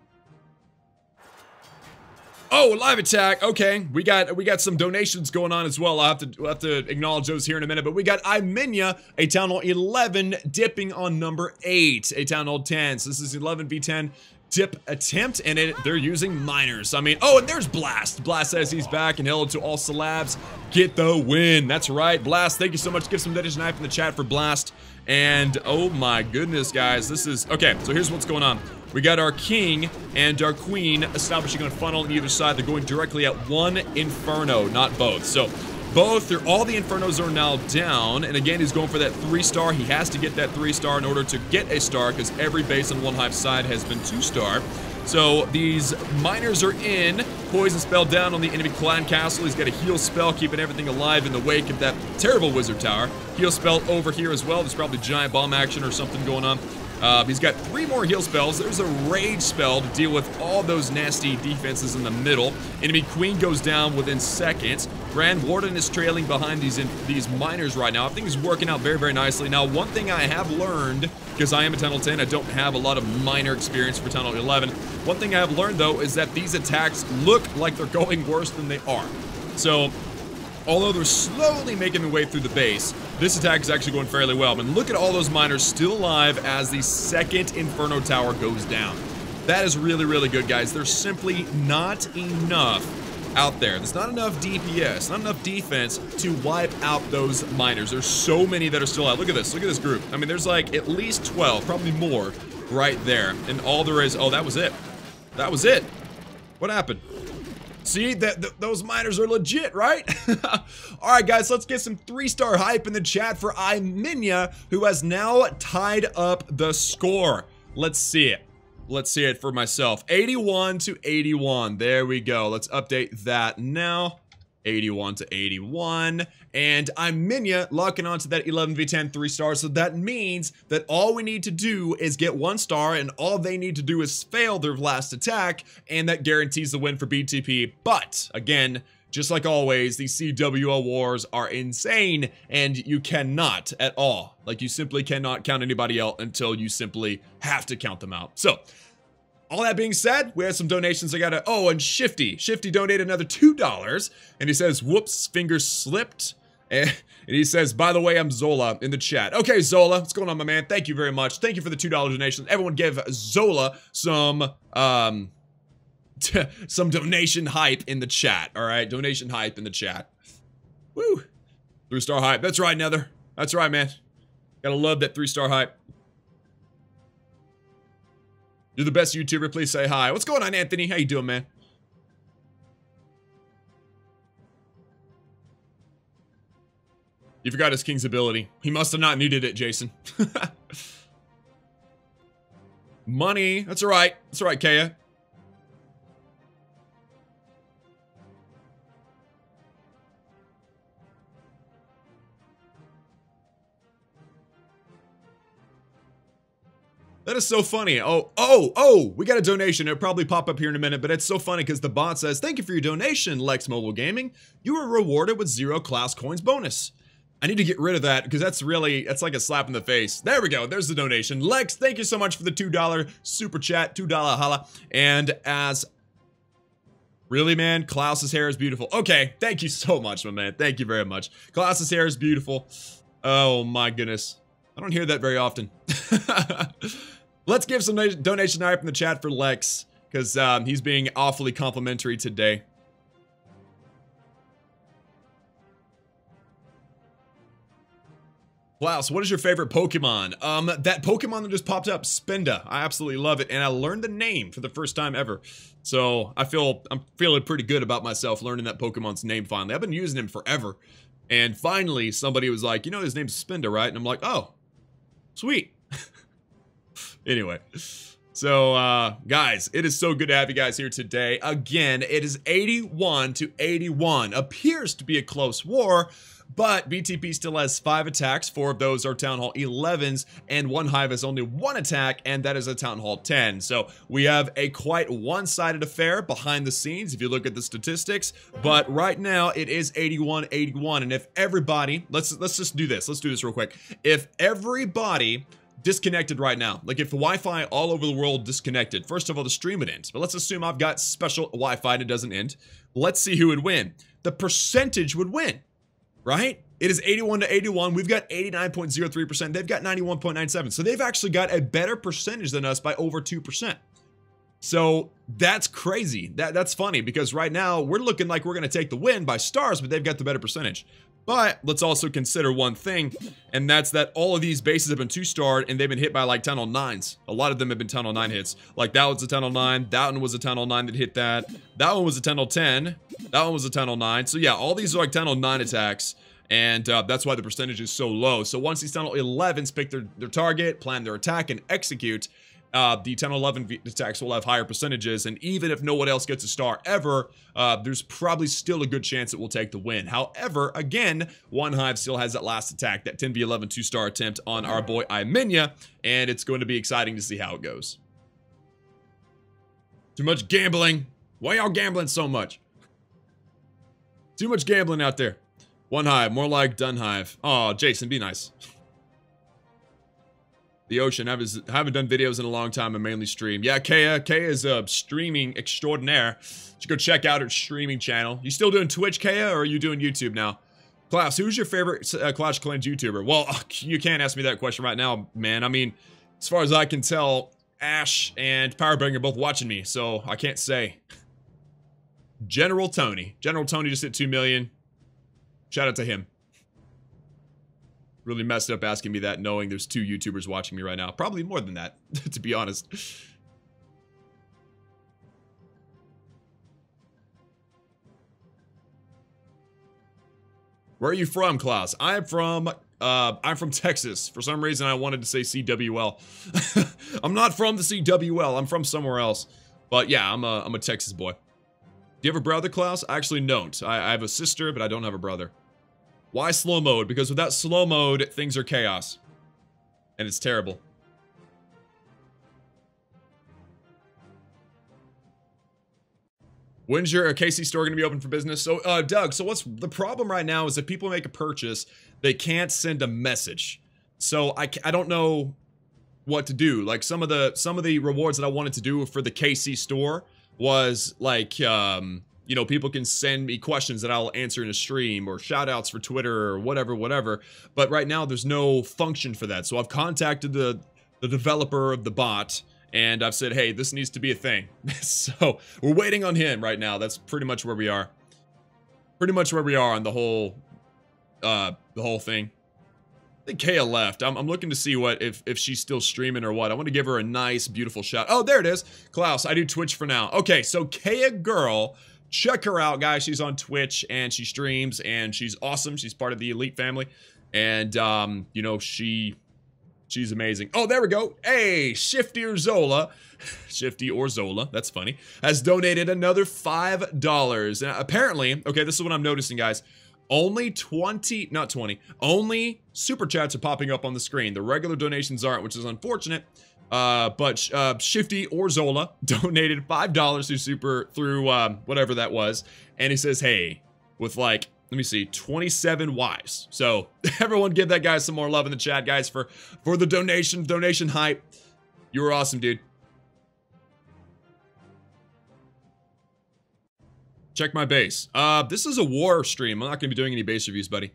Oh, live attack. Okay, we got some donations going on as well. We'll have to acknowledge those here in a minute. But we got INVICTA, a Town Hall 11, dipping on number 8, a Town Hall 10. So this is 11v10 dip attempt, and they're using miners. I mean, oh, and there's Blast. Blast says he's back, and hello to all celebs. Get the win. That's right, Blast. Thank you so much. Give some donation knife in the chat for Blast. And oh my goodness, guys, this is okay. So here's what's going on. We got our king and our queen establishing a funnel on either side. They're going directly at one inferno, not both. So both, all the infernos are now down. And again, he's going for that 3-star. He has to get that 3-star in order to get a star, because every base on ONEHIVE's side has been 2-star. So these miners are in. Poison spell down on the enemy clan castle. He's got a heal spell, keeping everything alive in the wake of that terrible wizard tower. Heal spell over here as well. There's probably giant bomb action or something going on. He's got 3 more heal spells. There's a rage spell to deal with all those nasty defenses in the middle. Enemy queen goes down within seconds. Grand Warden is trailing behind these miners right now. I think he's working out very, very nicely. Now, one thing I have learned, because I am a Tunnel 10, I don't have a lot of miner experience for Tunnel 11. One thing I have learned, though, is that these attacks look like they're going worse than they are. So, although they're slowly making their way through the base, this attack is actually going fairly well. I mean, look at all those miners still alive as the second Inferno Tower goes down. That is really, really good, guys. There's simply not enough out there. There's not enough DPS, not enough defense to wipe out those miners. There's so many that are still out. Look at this. Look at this group. I mean, there's like at least 12, probably more, right there. And all there is... Oh, that was it. That was it. What happened? See, those miners are legit, right? Alright, guys, let's get some 3-star hype in the chat for INVICTA, who has now tied up the score. Let's see it. Let's see it for myself. 81 to 81. There we go. Let's update that now. 81 to 81. And INVICTA locking onto that 11v10 3-star. So that means that all we need to do is get 1 star, and all they need to do is fail their last attack, and that guarantees the win for BTP. But again, just like always, these CWL wars are insane, and you cannot at all, like you simply cannot count anybody out until you simply have to count them out. So, all that being said, we have some donations. I got to, oh, and Shifty donated another $2, and he says, whoops, fingers slipped. And he says, by the way, I'm Zola in the chat. Okay, Zola, what's going on, my man? Thank you very much. Thank you for the $2 donation. Everyone give Zola some donation hype in the chat, all right? Donation hype in the chat. Woo. 3-star hype. That's right, Nether. That's right, man. Gotta love that 3-star hype. You're the best YouTuber. Please say hi. What's going on, Anthony? How you doing, man? You forgot his king's ability. He must have not needed it, Jason. Money. That's all right. That's all right, Kaya. That is so funny. Oh, we got a donation. It'll probably pop up here in a minute, but it's so funny because the bot says, thank you for your donation, Lex Mobile Gaming. You were rewarded with 0 Klaus coins bonus. I need to get rid of that because that's like a slap in the face. There we go. There's the donation. Lex, thank you so much for the $2 super chat, $2 holla. And as... Really, man? Klaus's hair is beautiful. Okay, thank you so much, my man. Thank you very much. Klaus's hair is beautiful. Oh, my goodness. I don't hear that very often. Let's give some donation hype in the chat for Lex, because he's being awfully complimentary today. Klaus, what is your favorite Pokemon? That Pokemon that just popped up, Spinda. I absolutely love it, and I learned the name for the first time ever. So I'm feeling pretty good about myself learning that Pokemon's name finally. I've been using him forever, and finally somebody was like, you know his name's Spinda, right? And I'm like, oh, sweet. Anyway, so guys, it is so good to have you guys here today. Again, it is 81 to 81. Appears to be a close war, but BTP still has 5 attacks. 4 of those are Town Hall 11s, and ONEHIVE has only 1 attack, and that is a Town Hall 10. So we have a quite one-sided affair behind the scenes if you look at the statistics. But right now it is 81-81, and if everybody, let's just do this. Let's do this real quick. If everybody disconnected right now, like if Wi-Fi all over the world disconnected, first of all, the stream would end. But let's assume I've got special Wi-Fi and it doesn't end. Let's see who would win. The percentage would win, right? It is 81 to 81. We've got 89.03%. They've got 91.97. So they've actually got a better percentage than us by over 2%. So that's crazy. That's funny because right now we're looking like we're going to take the win by stars, but they've got the better percentage. But let's also consider one thing, and that's that all of these bases have been 2-starred and they've been hit by like Tunnel 9s. A lot of them have been Tunnel 9 hits. Like that was a Tunnel 9, that one was a Tunnel 9 that hit that. That one was a Tunnel 10, that one was a Tunnel 9. So yeah, all these are like Tunnel 9 attacks, and that's why the percentage is so low. So once these Tunnel 11s pick their target, plan their attack, and execute, the 10-11 attacks will have higher percentages, and even if no one else gets a star ever, there's probably still a good chance it will take the win. However, again, ONEHIVE still has that last attack, that 10v11 2-star attempt on our boy INVICTA, and it's going to be exciting to see how it goes. Too much gambling. Why y'all gambling so much? Too much gambling out there. ONEHIVE, more like DoneHive. Oh, Jason, be nice. The Ocean, I haven't done videos in a long time. I mainly stream. Yeah, Kaya is streaming extraordinaire. You should go check out her streaming channel. You still doing Twitch, Kaya, or are you doing YouTube now? Klaus, who's your favorite Clash Clans YouTuber? Well, you can't ask me that question right now, man. I mean, as far as I can tell, Ash and Powerbang are both watching me, so I can't say. General Tony. General Tony just hit 2 million. Shout out to him. Really messed up asking me that, knowing there's 2 YouTubers watching me right now. Probably more than that, to be honest. Where are you from, Klaus? I'm from Texas. For some reason, I wanted to say CWL. I'm not from the CWL. I'm from somewhere else. But yeah, I'm a Texas boy. Do you have a brother, Klaus? I actually don't. I have a sister, but I don't have a brother. Why slow mode? Because without slow mode, things are chaos. And it's terrible. When's your KC store going to be open for business? So, Doug, so what's the problem right now is if people make a purchase, they can't send a message. So I don't know what to do. Like some of the rewards that I wanted to do for the KC store was like, you know, people can send me questions that I'll answer in a stream, or shoutouts for Twitter, or whatever. But right now, there's no function for that. So I've contacted the developer of the bot, and I've said, hey, this needs to be a thing. So we're waiting on him right now. That's pretty much where we are. Pretty much where we are on the whole thing. I think Kaya left. I'm looking to see what if she's still streaming or what. I want to give her a nice, beautiful shout. Oh, there it is. Klaus, I do Twitch for now. Okay, so Kaya girl. Check her out, guys. She's on Twitch, and she streams, and she's awesome. She's part of the Elite family, and, you know, she's amazing. Oh, there we go. Hey, Shifty or Zola, that's funny, has donated another $5. And apparently, okay, this is what I'm noticing, guys. Only only super chats are popping up on the screen. The regular donations aren't, which is unfortunate. But Shifty or Zola donated $5 through whatever that was, and he says, hey, with like, let me see, 27 wives. So everyone give that guy some more love in the chat, guys, for the donation hype. You were awesome, dude. Check my base. This is a war stream. I'm not gonna be doing any base reviews, buddy.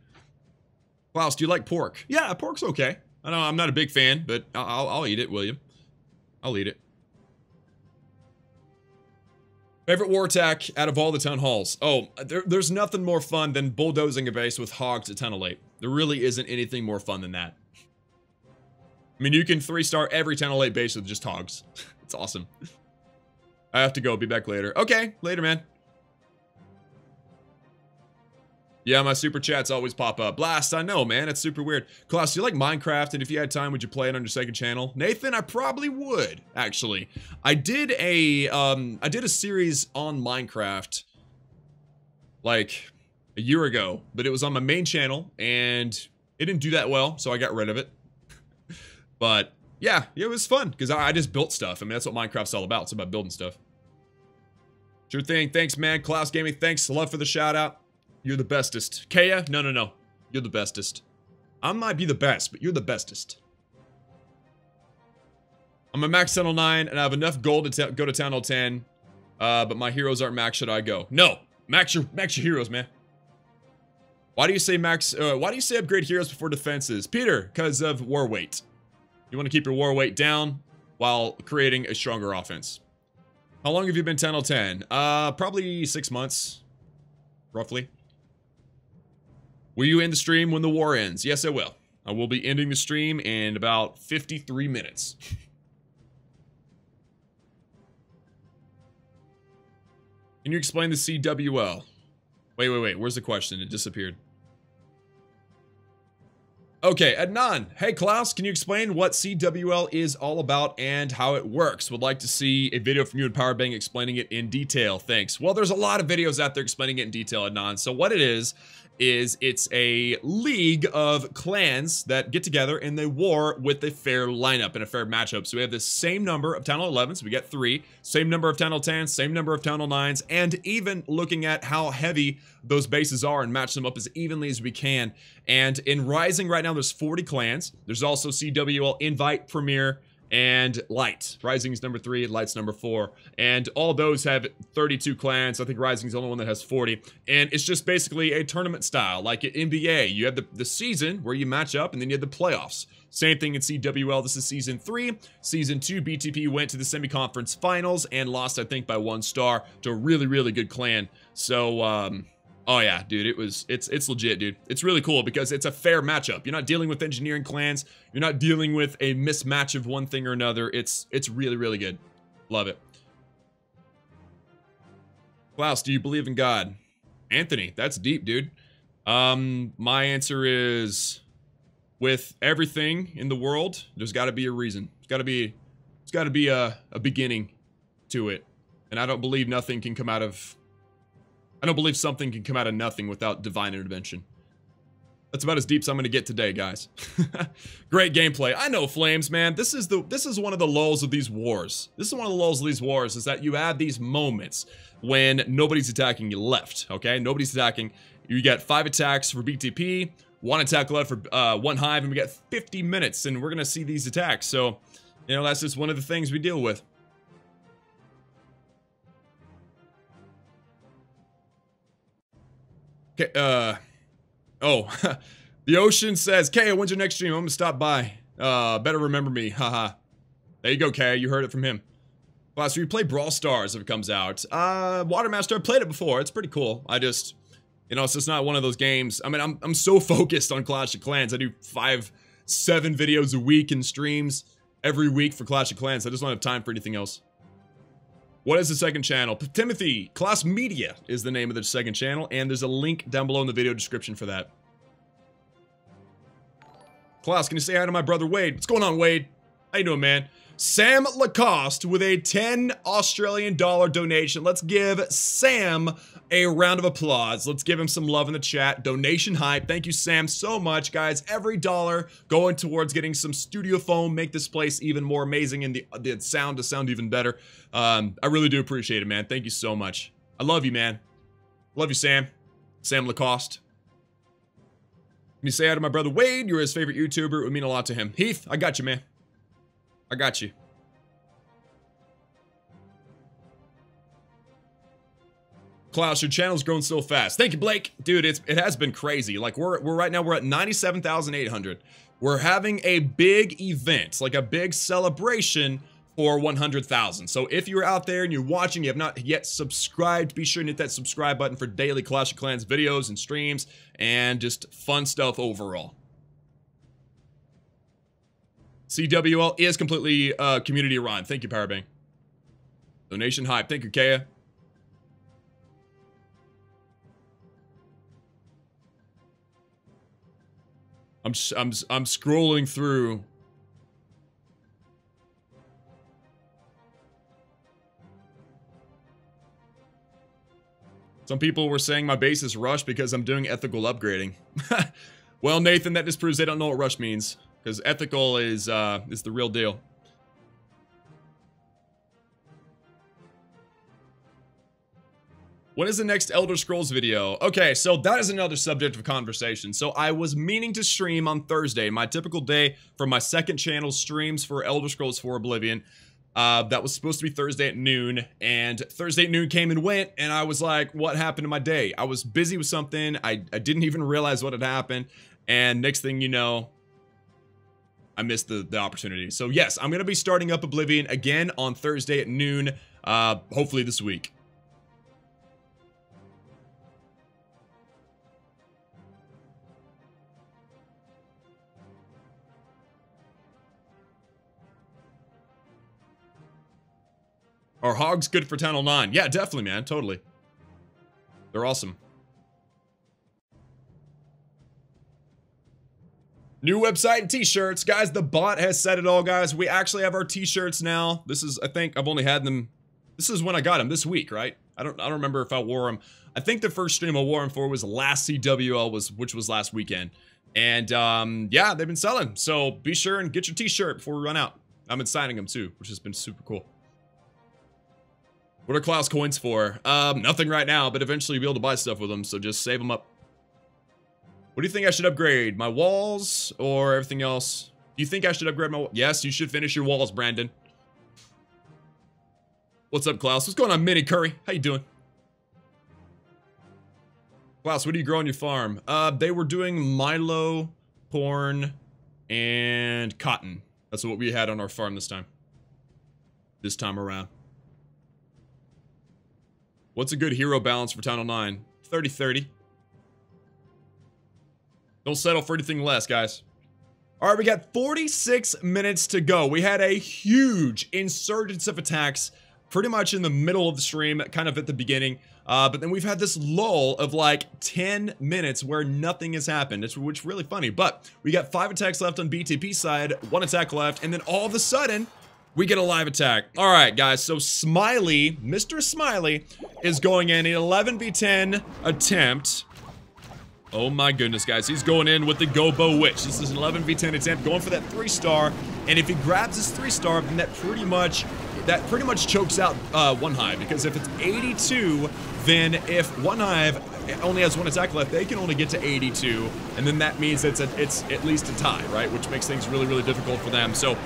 Klaus, do you like pork? Yeah, pork's okay. I know I'm not a big fan, but I'll eat it, William. I'll eat it. Favorite war attack out of all the town halls? Oh, there's nothing more fun than bulldozing a base with hogs at tunnel 8. There really isn't anything more fun than that. I mean, you can 3-star every tunnel 8 base with just hogs. It's awesome. I have to go. Be back later. Okay, later, man. Yeah, my super chats always pop up. Blast, I know, man. It's super weird. Klaus, do you like Minecraft? And if you had time, would you play it on your second channel? Nathan, I probably would, actually. I did a series on Minecraft, like, a year ago. But it was on my main channel, and it didn't do that well, so I got rid of it. But, yeah, it was fun, because I just built stuff. I mean, that's what Minecraft's all about. It's about building stuff. Sure thing. Thanks, man. Klaus Gaming, thanks. Love for the shout-out. You're the bestest. Kaya? No. You're the bestest. I might be the best, but you're the bestest. I'm a max tunnel 9, and I have enough gold to go to town hall 10. But my heroes aren't max. Should I go? No. Max your heroes, man. Why do you say max? Why do you say upgrade heroes before defenses? Peter, because of war weight. You want to keep your war weight down while creating a stronger offense. How long have you been tunnel 10? Probably 6 months, roughly. Will you end the stream when the war ends? Yes, I will. I will be ending the stream in about 53 minutes. Can you explain the CWL? Wait. Where's the question? It disappeared. Okay, Adnan. Hey, Klaus, can you explain what CWL is all about and how it works? Would like to see a video from you and Powerbang explaining it in detail. Thanks. Well, there's a lot of videos out there explaining it in detail, Adnan. So what it is it's a league of clans that get together and they war with a fair lineup and a fair matchup. So we have the same number of Town Hall 11s, we get 3, same number of Town Hall 10s, same number of Town Hall 9s, and even looking at how heavy those bases are and match them up as evenly as we can. And in Rising right now, there's 40 clans. There's also CWL Invite, Premier, and Light. Rising is number 3, Light's number 4. And all those have 32 clans. I think Rising's the only one that has 40. And it's just basically a tournament style, like at NBA. You have the season where you match up, and then you have the playoffs. Same thing in CWL. This is Season 3. Season 2, BTP went to the semi-conference finals and lost, I think, by 1 star to a really, really good clan. So, oh yeah, dude, it's legit, dude. It's really cool because it's a fair matchup. You're not dealing with engineering clans. You're not dealing with a mismatch of one thing or another. It's really, really good. Love it. Klaus, do you believe in God? Anthony, that's deep, dude. My answer is, with everything in the world, there's got to be a reason. It's got to be a beginning to it. And I don't believe nothing can come out of... I don't believe something can come out of nothing without divine intervention. That's about as deep as I'm going to get today, guys. Great gameplay. I know, Flames, man. This is one of the lulls of these wars. This is one of the lulls of these wars, is that you have these moments when nobody's attacking you left, okay? Nobody's attacking. You get 5 attacks for BTP, 1 attack left for ONEHIVE, and we get 50 minutes, and we're going to see these attacks. So, you know, that's just one of the things we deal with. Okay, oh, the ocean says, Kaya, when's your next stream? I'm gonna stop by. Better remember me, haha. There you go, Kaya, you heard it from him. Klaus, you play Brawl Stars if it comes out. Watermaster, I've played it before, it's pretty cool. I just, you know, it's just not one of those games. I mean, I'm so focused on Clash of Clans. I do 5-7 videos a week and streams every week for Clash of Clans. I just don't have time for anything else. What is the second channel? Timothy, Klaus Media is the name of the second channel, and there's a link down below in the video description for that. Klaus, can you say hi to my brother Wade? What's going on, Wade? How you doing, man? Sam Lacoste with a 10 Australian dollar donation. Let's give Sam a round of applause. Let's give him some love in the chat. Donation hype. Thank you, Sam, so much, guys. Every dollar going towards getting some studio foam, make this place even more amazing and the sound to sound even better. I really do appreciate it, man. Thank you so much. I love you, man. Love you, Sam. Sam Lacoste. Can you say hi to my brother Wade? You're his favorite YouTuber. It would mean a lot to him. Heath, I got you, man. I got you. Klaus, your channel's grown so fast. Thank you, Blake. Dude, it has been crazy. Like we're right now we're at 97,800. We're having a big event, like a big celebration for 100,000. So if you're out there and you're watching, you have not yet subscribed, be sure to hit that subscribe button for daily Clash of Clans videos and streams and just fun stuff overall. CWL is completely community run. Thank you, Powerbang. Donation hype. Thank you, Kaya. I'm scrolling through. Some people were saying my base is rushed because I'm doing ethical upgrading. Well, Nathan, that just proves they don't know what rush means. Because ethical is the real deal. When is the next Elder Scrolls video? Okay, so that is another subject of conversation. So I was meaning to stream on Thursday, my typical day for my second channel streams for Elder Scrolls 4 Oblivion. That was supposed to be Thursday at noon, and Thursday at noon came and went, and I was like, what happened to my day? I was busy with something, I didn't even realize what had happened, and next thing you know, I missed the opportunity. So yes, I'm going to be starting up Oblivion again on Thursday at noon, hopefully this week. Are hogs good for Town Hall 9? Yeah, definitely, man. Totally. They're awesome. New website and t-shirts. Guys, the bot has said it all, guys. We actually have our t-shirts now. This is, I think I've only had them. This is when I got them this week, right? I don't remember if I wore them. I think the first stream I wore them for was last CWL, which was last weekend. And yeah, they've been selling. So be sure and get your t-shirt before we run out. I've been signing them too, which has been super cool. What are Klaus coins for? Nothing right now, but eventually you'll be able to buy stuff with them, so just save them up. What do you think I should upgrade? My walls or everything else? Do you think I should upgrade my walls? Yes, you should finish your walls, Brandon. What's up, Klaus? What's going on, Mini Curry? How you doing? Klaus, what do you grow on your farm? They were doing Milo, corn, and cotton. That's what we had on our farm this time. This time around. What's a good hero balance for Town Hall 9? 30-30. Don't settle for anything less, guys. Alright, we got 46 minutes to go. We had a huge insurgence of attacks pretty much in the middle of the stream, kind of at the beginning. But then we've had this lull of like 10 minutes where nothing has happened, which is really funny. But we got 5 attacks left on BTP side, 1 attack left, and then all of a sudden, we get a live attack. Alright, guys, so Smiley, Mr. Smiley, is going in an 11v10 attempt. Oh my goodness, guys. He's going in with the Gobo Witch. This is an 11v10 attempt, going for that 3-star. And if he grabs his 3-star, then that pretty much chokes out ONEHIVE. Because if it's 82, then if ONEHIVE only has 1 attack left, they can only get to 82. And then that means it's at least a tie, right? Which makes things really, really difficult for them. So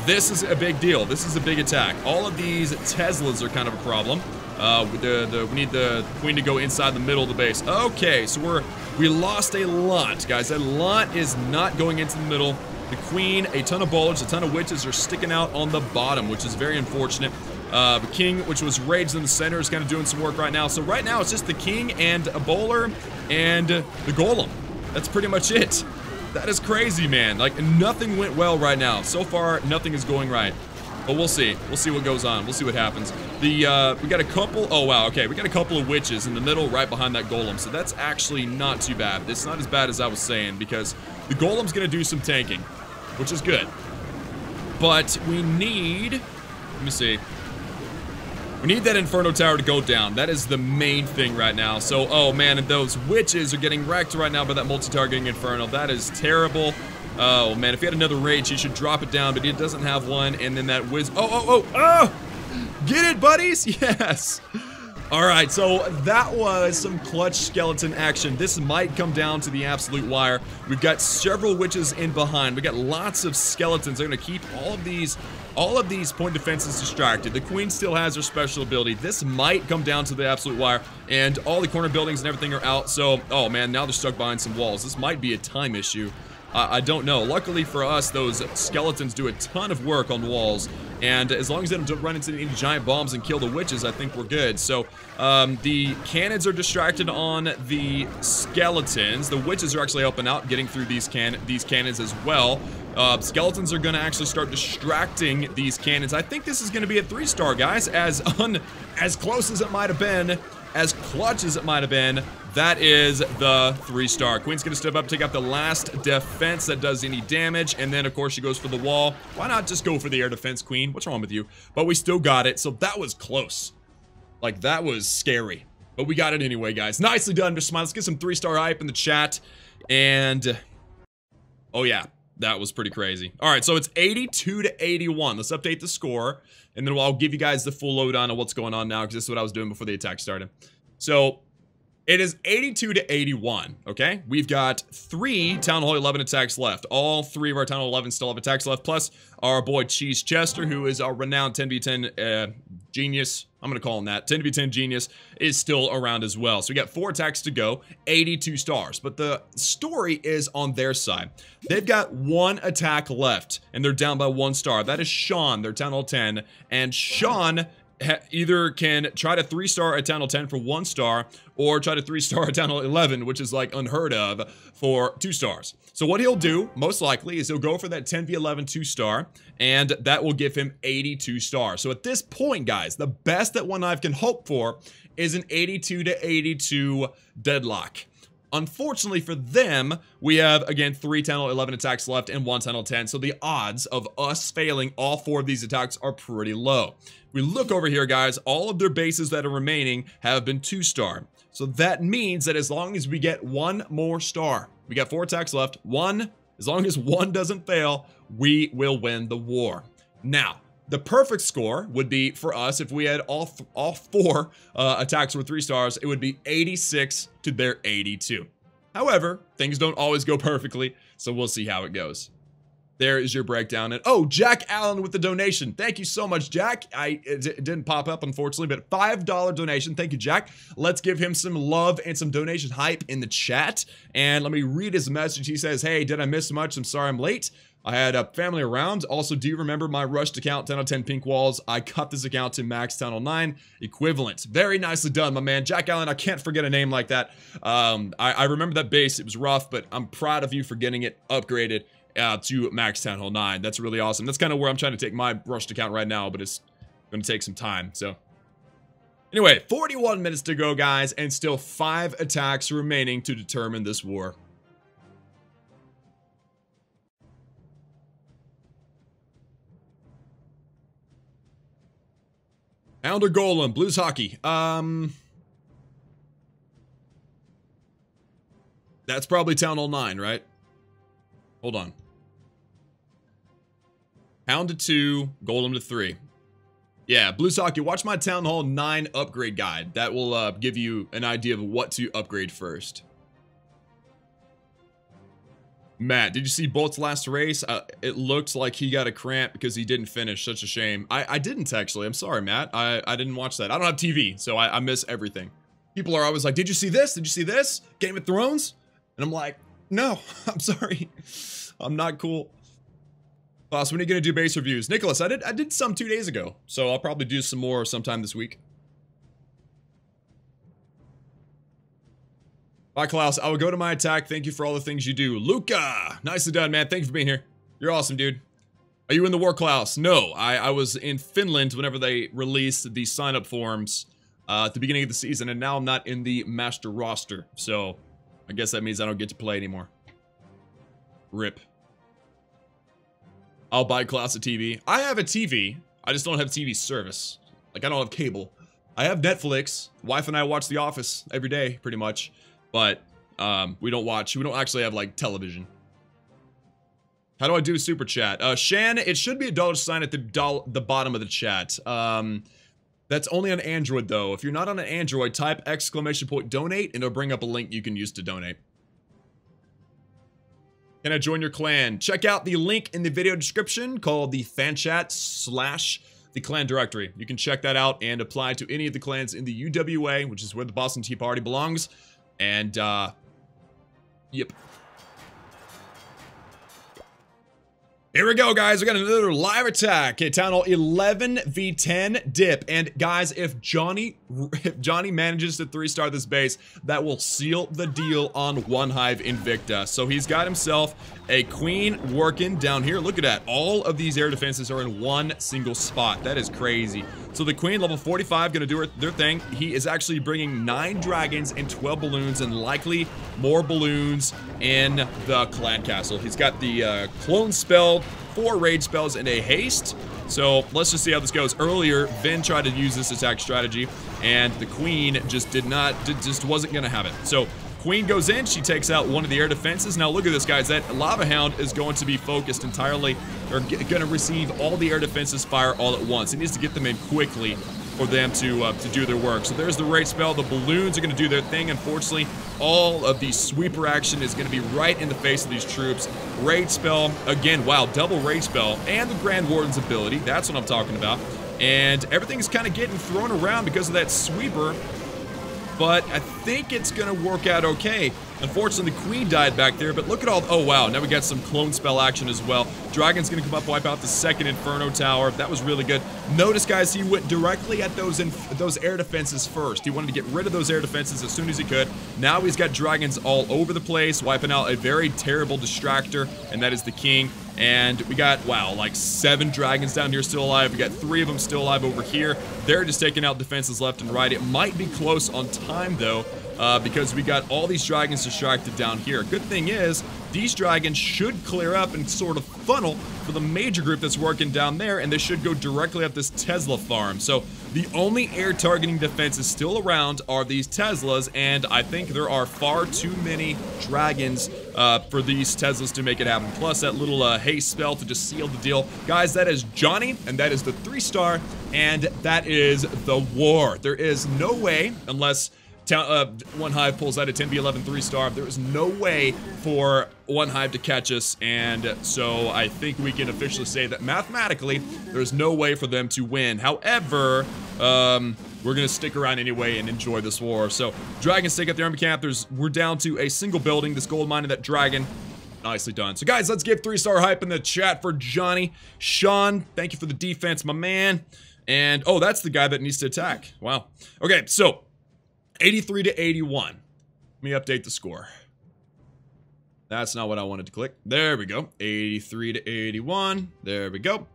this is a big deal. This is a big attack. All of these Teslas are kind of a problem. We need the queen to go inside the middle of the base. Okay, so we lost a lot, guys. That lot is not going into the middle. The queen, a ton of bowlers, a ton of witches are sticking out on the bottom, which is very unfortunate. The king, which was raged in the center, is kind of doing some work right now. So right now, it's just the king and a bowler and the golem. That's pretty much it. That is crazy, man. Like, nothing went well right now. So far, nothing is going right. But we'll see. We'll see what goes on. We'll see what happens. We got a couple. Oh, wow. Okay. We got a couple of witches in the middle right behind that golem. So that's actually not too bad. It's not as bad as I was saying because the golem's going to do some tanking, which is good. But we need... Let me see. We need that Inferno Tower to go down. That is the main thing right now. So, oh, man. And those witches are getting wrecked right now by that multi-targeting Inferno. That is terrible. Oh, man, if he had another rage, he should drop it down, but he doesn't have one, and then that whiz... Oh! Get it, buddies? Yes! Alright, so that was some clutch skeleton action. This might come down to the absolute wire. We've got several witches in behind. We got lots of skeletons. They're going to keep all of these point defenses distracted. The queen still has her special ability. This might come down to the absolute wire, and all the corner buildings and everything are out, so... Oh, man, now they're stuck behind some walls. This might be a time issue. I don't know. Luckily for us, those skeletons do a ton of work on walls, and as long as they don't run into any giant bombs and kill the witches, I think we're good. So, the cannons are distracted on the skeletons. The witches are actually helping out, getting through these cannons as well. Skeletons are going to actually start distracting these cannons. I think this is going to be a 3-star, guys, as close as it might have been, as clutch as it might have been. That is the 3-star. Queen's gonna step up, take out the last defense that does any damage, and then of course she goes for the wall. Why not just go for the air defense, Queen? What's wrong with you? But we still got it, so that was close. Like, that was scary. But we got it anyway, guys. Nicely done, Mr. Smile. Let's get some 3-star hype in the chat. And... oh yeah, that was pretty crazy. Alright, so it's 82 to 81. Let's update the score, and then I'll give you guys the full lowdown on what's going on now, because this is what I was doing before the attack started. So... it is 82 to 81, okay? We've got 3 Town Hall 11 attacks left. All 3 of our Town Hall 11 still have attacks left, plus our boy Cheese Chester, who is our renowned 10v10 genius. I'm gonna call him that. 10v10 genius is still around as well. So we got 4 attacks to go, 82 stars. But the story is on their side. They've got 1 attack left, and they're down by 1 star. That is Sean, their Town Hall 10, and Sean... either can try to 3-star a Town Hall 10 for 1 star, or try to 3-star a Town Hall 11, which is like unheard of, for 2 stars. So what he'll do, most likely, is he'll go for that 10v11 2-star, and that will give him 82 stars. So at this point, guys, the best that ONEHIVE can hope for is an 82 to 82 deadlock. Unfortunately for them, we have, again, 3 Town Hall 11 attacks left and 1 Town Hall 10, so the odds of us failing all 4 of these attacks are pretty low. We look over here, guys, all of their bases that are remaining have been 2-star. So that means that as long as we get 1 more star, we got 4 attacks left, as long as 1 doesn't fail, we will win the war. Now, the perfect score would be for us if we had all 4 attacks were 3 stars, it would be 86 to their 82. However, things don't always go perfectly, so we'll see how it goes. There is your breakdown. And oh, Jack Allen with the donation. Thank you so much, Jack. It didn't pop up, unfortunately, but $5 donation. Thank you, Jack. Let's give him some love and some donation hype in the chat. And let me read his message. He says, hey, did I miss much? I'm sorry I'm late. I had a family around. Also, do you remember my rushed account, 10 out of 10 pink walls? I cut this account to max Town Hall 9 equivalent. Very nicely done, my man. Jack Allen, I can't forget a name like that. I remember that base. It was rough, but I'm proud of you for getting it upgraded to max Town Hall 9. That's really awesome. That's kind of where I'm trying to take my rushed account right now, but it's going to take some time. So anyway, 41 minutes to go, guys, and still 5 attacks remaining to determine this war. Hound or Golem, Blues Hockey. That's probably Town Hall 9, right? Hold on. Hound to 2, Golem to 3. Yeah, Blues Hockey, watch my Town Hall 9 upgrade guide. That will give you an idea of what to upgrade first. Matt, did you see Bolt's last race? It looked like he got a cramp because he didn't finish. Such a shame. I didn't, actually. I'm sorry, Matt. I didn't watch that. I don't have TV, so I miss everything. People are always like, did you see this? Did you see this? Game of Thrones? And I'm like, no, I'm sorry. I'm not cool. Klaus, when are you going to do base reviews? Nicholas, I did some 2 days ago, so I'll probably do some more sometime this week. Bye, Klaus. I will go to my attack. Thank you for all the things you do. Luca! Nicely done, man. Thank you for being here. You're awesome, dude. Are you in the war, Klaus? No, I was in Finland whenever they released the sign-up forms at the beginning of the season, and now I'm not in the master roster. So, I guess that means I don't get to play anymore. RIP. I'll buy Klaus a TV. I have a TV. I just don't have TV service. Like, I don't have cable. I have Netflix. Wife and I watch The Office every day, pretty much. But we don't actually have like television. How do I do super chat? Shan, it should be a dollar sign at the bottom of the chat. That's only on Android though. If you're not on an Android, type !donate and it'll bring up a link you can use to donate. Can I join your clan? Check out the link in the video description called the fan chat / the clan directory. You can check that out and apply to any of the clans in the UWA, which is where the Boston Tea Party belongs. And, yep. Here we go, guys. We got another live attack. Okay, Town Hall 11 v10 dip. And guys, if Johnny manages to 3-star this base, that will seal the deal on ONEHIVE Invicta. So he's got himself a queen working down here. Look at that. All of these air defenses are in one single spot. That is crazy. So the queen, level 45, gonna do their thing. He is actually bringing 9 dragons and 12 balloons, and likely more balloons in the clan castle. He's got the clone spell, 4 rage spells, and a haste. So let's just see how this goes. Earlier, Vin tried to use this attack strategy, and the queen just just wasn't gonna have it. So queen goes in, she takes out one of the air defenses. Now look at this, guys. That lava hound is going to be focused entirely, or going to receive all the air defenses fire all at once. He needs to get them in quickly for them to do their work. So there's the rage spell. The balloons are going to do their thing. Unfortunately, all of the sweeper action is going to be right in the face of these troops. Rage spell, again, wow, double rage spell, and the Grand Warden's ability. That's what I'm talking about. And everything's kind of getting thrown around because of that sweeper. But I think it's going to work out okay. Unfortunately, the queen died back there, but look at all... Oh, wow. Now we got some clone spell action as well. Dragon's going to come up, wipe out the second Inferno Tower. That was really good. Notice, guys, he went directly at those air defenses first. He wanted to get rid of those air defenses as soon as he could. Now he's got dragons all over the place, wiping out a very terrible distractor, and that is the king. And we got, wow, like 7 dragons down here still alive. We got 3 of them still alive over here. They're just taking out defenses left and right. It might be close on time, though. because we got all these dragons distracted down here. Good thing is, these dragons should clear up and sort of funnel for the major group that's working down there, and they should go directly up this Tesla farm. So the only air targeting defenses still around are these Teslas, and I think there are far too many dragons for these Teslas to make it happen. Plus that little haste spell to just seal the deal. Guys, that is Johnny, and that is the 3-star, and that is the war. There is no way, unless ONEHIVE pulls out a 10B11 3-star, there is no way for ONEHIVE to catch us, and so I think we can officially say that mathematically, there's no way for them to win. However, we're gonna stick around anyway and enjoy this war. So, dragons take out the army camp. We're down to a single building, this gold mine and that dragon. Nicely done. So guys, let's give 3-star hype in the chat for Johnny. Sean, thank you for the defense, my man. And, oh, that's the guy that needs to attack. Wow. Okay, so 83 to 81. Let me update the score. That's not what I wanted to click. There we go. 83 to 81. There we go.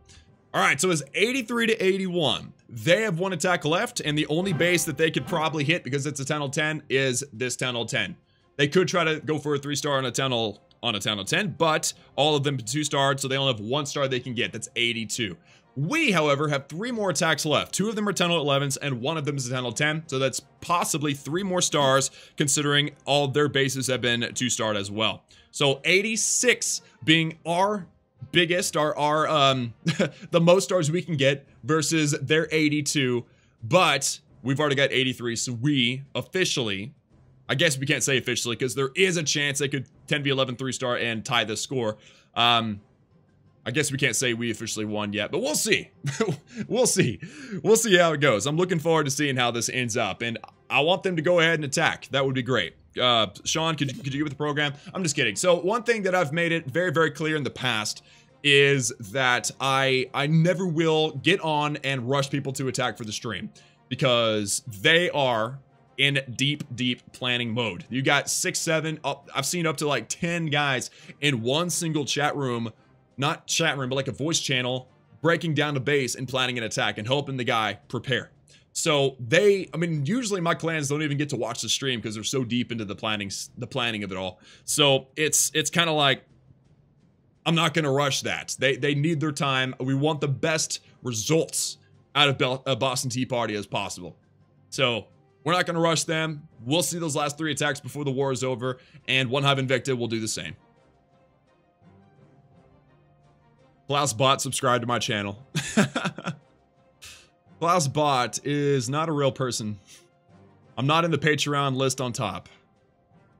All right, so it's 83 to 81. They have one attack left, and the only base that they could probably hit, because it's a Town Hall 10, is this Town Hall 10. They could try to go for a 3-star on a Town Hall 10, but all of them 2-starred, so they only have 1 star they can get. That's 82. We, however, have 3 more attacks left. 2 of them are Town Hall 11s, and 1 of them is a Town Hall 10, so that's possibly 3 more stars, considering all their bases have been 2-starred as well. So 86 being our biggest, the most stars we can get, versus their 82, but we've already got 83, so we officially, I guess we can't say officially, because there is a chance they could 10v11 3-star and tie the score. I guess we can't say we officially won yet, but we'll see. We'll see. We'll see how it goes. I'm looking forward to seeing how this ends up, and I want them to go ahead and attack. That would be great. Sean, could you get with the program? I'm just kidding. So one thing that I've made it very, very clear in the past is that I never will get on and rush people to attack for the stream, because they are in deep, deep planning mode. You got 6, 7, I've seen up to like 10 guys in one single chat room, not chat room, but like a voice channel, breaking down the base and planning an attack and helping the guy prepare. So I mean, usually my clans don't even get to watch the stream because they're so deep into the planning of it all. So it's kind of like, I'm not going to rush that. They need their time. We want the best results out of Boston Tea Party as possible. So we're not going to rush them. We'll see those last 3 attacks before the war is over, and ONEHIVE INVICTA will do the same. Klaus Bot subscribed to my channel. Klaus Bot is not a real person. I'm not in the Patreon list on top.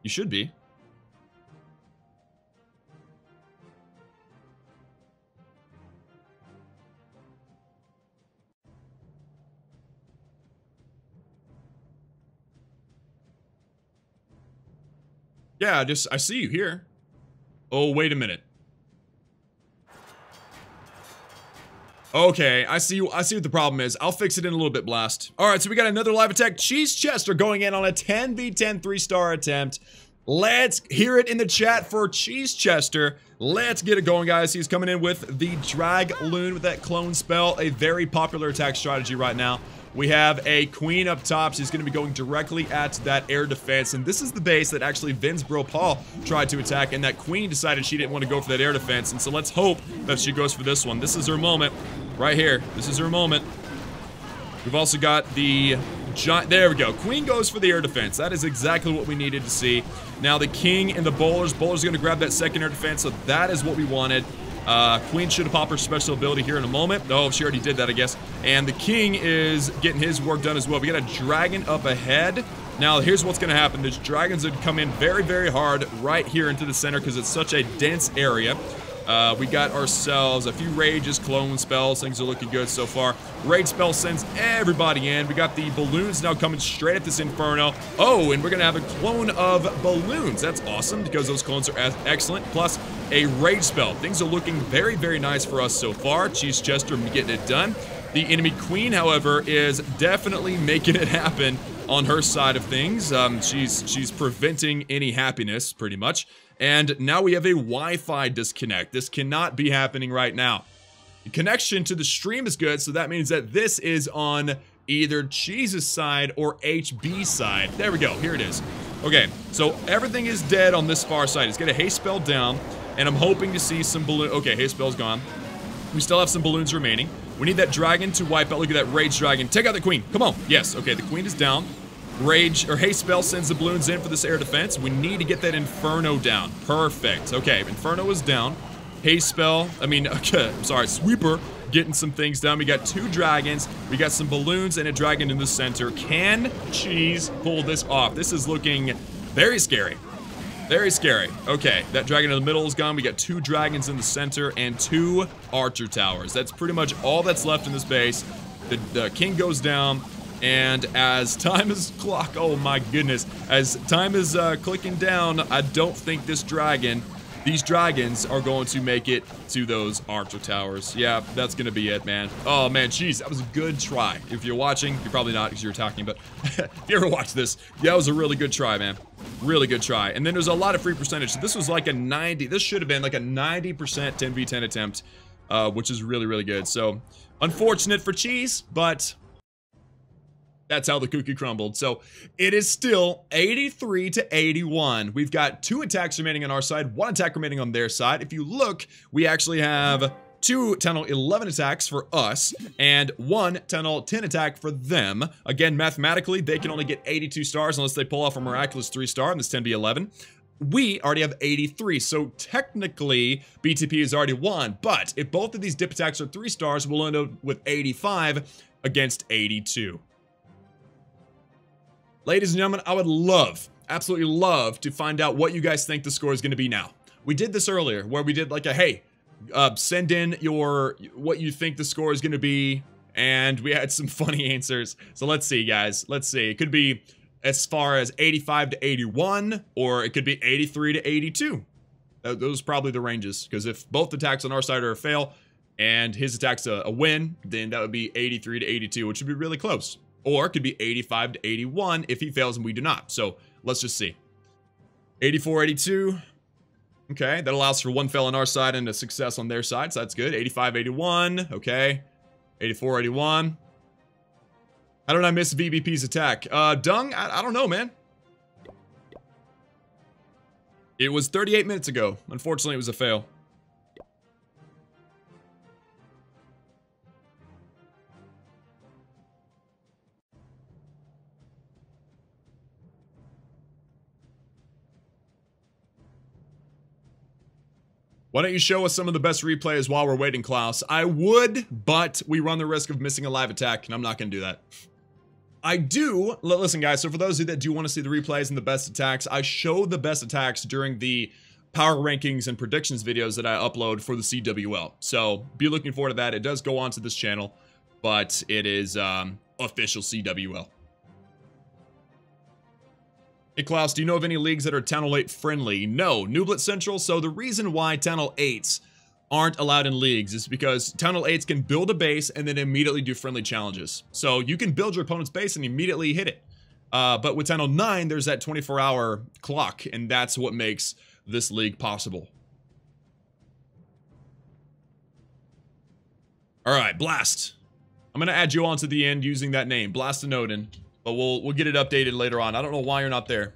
You should be. Yeah, I see you here. Oh, wait a minute. Okay, I see what the problem is. I'll fix it in a little bit, Blast. All right, so we got another live attack. Cheese Chester going in on a 10v10 3-star attempt. Let's hear it in the chat for Cheese Chester. Let's get it going, guys. He's coming in with the Drag Loon with that clone spell, a very popular attack strategy right now. We have a queen up top. She's going to be going directly at that air defense. And this is the base that actually Vince Bro Paul tried to attack. And that queen decided she didn't want to go for that air defense. And so let's hope that she goes for this one. This is her moment right here. This is her moment. We've also got the giant. There we go. Queen goes for the air defense. That is exactly what we needed to see. Now the king and the bowlers. Bowler's going to grab that second air defense. So that is what we wanted. Queen should have popped her special ability here in a moment. Oh, she already did that, I guess. And the king is getting his work done as well. We got a dragon up ahead. Now, here's what's going to happen. This dragon's going to come in very, very hard right here into the center because it's such a dense area. We got ourselves a few rages, clone spells. Things are looking good so far. Rage spell sends everybody in. We got the balloons now coming straight at this inferno. Oh, and we're going to have a clone of balloons. That's awesome because those clones are excellent. Plus a rage spell. Things are looking very, very nice for us so far. Cheese Chester getting it done. The enemy queen, however, is definitely making it happen on her side of things. She's preventing any happiness, pretty much. And now we have a Wi-Fi disconnect. This cannot be happening right now. The connection to the stream is good, so that means that this is on either Cheese's side or HB side. There we go. Here it is. Okay, so everything is dead on this far side. It's got a haste spell down, and I'm hoping to see some balloon. Okay, haste spell's gone. We still have some balloons remaining. We need that dragon to wipe out. Look at that rage dragon. Take out the queen. Come on. Yes. Okay, the queen is down. Rage or haste spell sends the balloons in for this air defense. We need to get that inferno down. Perfect. Okay, inferno is down. Haste spell. Okay, I'm sorry, sweeper. Getting some things done. We got 2 dragons. We got some balloons and a dragon in the center. Can Cheese pull this off? This is looking very scary. Very scary. Okay, that dragon in the middle is gone. We got 2 dragons in the center and 2 archer towers. That's pretty much all that's left in this base. The king goes down, and as time is oh my goodness, as time is clicking down, I don't think these dragons are going to make it to those archer towers. Yeah, that's gonna be it, man. Oh man, jeez, that was a good try. If you're watching, you're probably not because you're attacking, but if you ever watch this, yeah, that was a really good try, man. Really good try. And then there's a lot of free percentage. So this was like a 90, this should have been like a 90% 10v10 attempt, which is really, really good. So unfortunate for Cheese, but that's how the cookie crumbled. So it is still 83 to 81. We've got 2 attacks remaining on our side, 1 attack remaining on their side. If you look, we actually have 2 Tunnel 11 attacks for us and 1 Tunnel 10 attack for them. Again, mathematically, they can only get 82 stars unless they pull off a miraculous 3-star in this 10v11. We already have 83, so technically BTP has already won, but if both of these dip attacks are 3 stars, we'll end up with 85 against 82. Ladies and gentlemen, I would love, absolutely love to find out what you guys think the score is going to be now. We did this earlier where we did like a, hey, send in what you think the score is going to be, and we had some funny answers. So let's see, guys. Let's see. It could be as far as 85 to 81, or it could be 83 to 82. Those are probably the ranges, because if both attacks on our side are a fail and his attack's a win, then that would be 83 to 82, which would be really close. Or it could be 85 to 81 if he fails and we do not. So let's just see. 84, 82. Okay, that allows for 1 fail on our side and a success on their side, so that's good. 85, 81. Okay. 84, 81. How did I miss VBP's attack? Dung? I don't know, man. It was 38 minutes ago. Unfortunately, it was a fail. Why don't you show us some of the best replays while we're waiting, Klaus? I would, but we run the risk of missing a live attack, and I'm not going to do that. I do. Listen, guys, so for those of you that do want to see the replays and the best attacks, I show the best attacks during the power rankings and predictions videos that I upload for the CWL. So be looking forward to that. It does go onto this channel, but it is official CWL. Hey Klaus, do you know of any leagues that are Tunnel 8 friendly? No, Nublet Central. So the reason why Tunnel 8s aren't allowed in leagues is because Tunnel 8s can build a base and then immediately do friendly challenges. So you can build your opponent's base and immediately hit it. But with Tunnel 9, there's that 24-hour clock, and that's what makes this league possible. All right, Blast. I'm going to add you on to the end using that name, Blast and Odin. But we'll get it updated later on. I don't know why you're not there.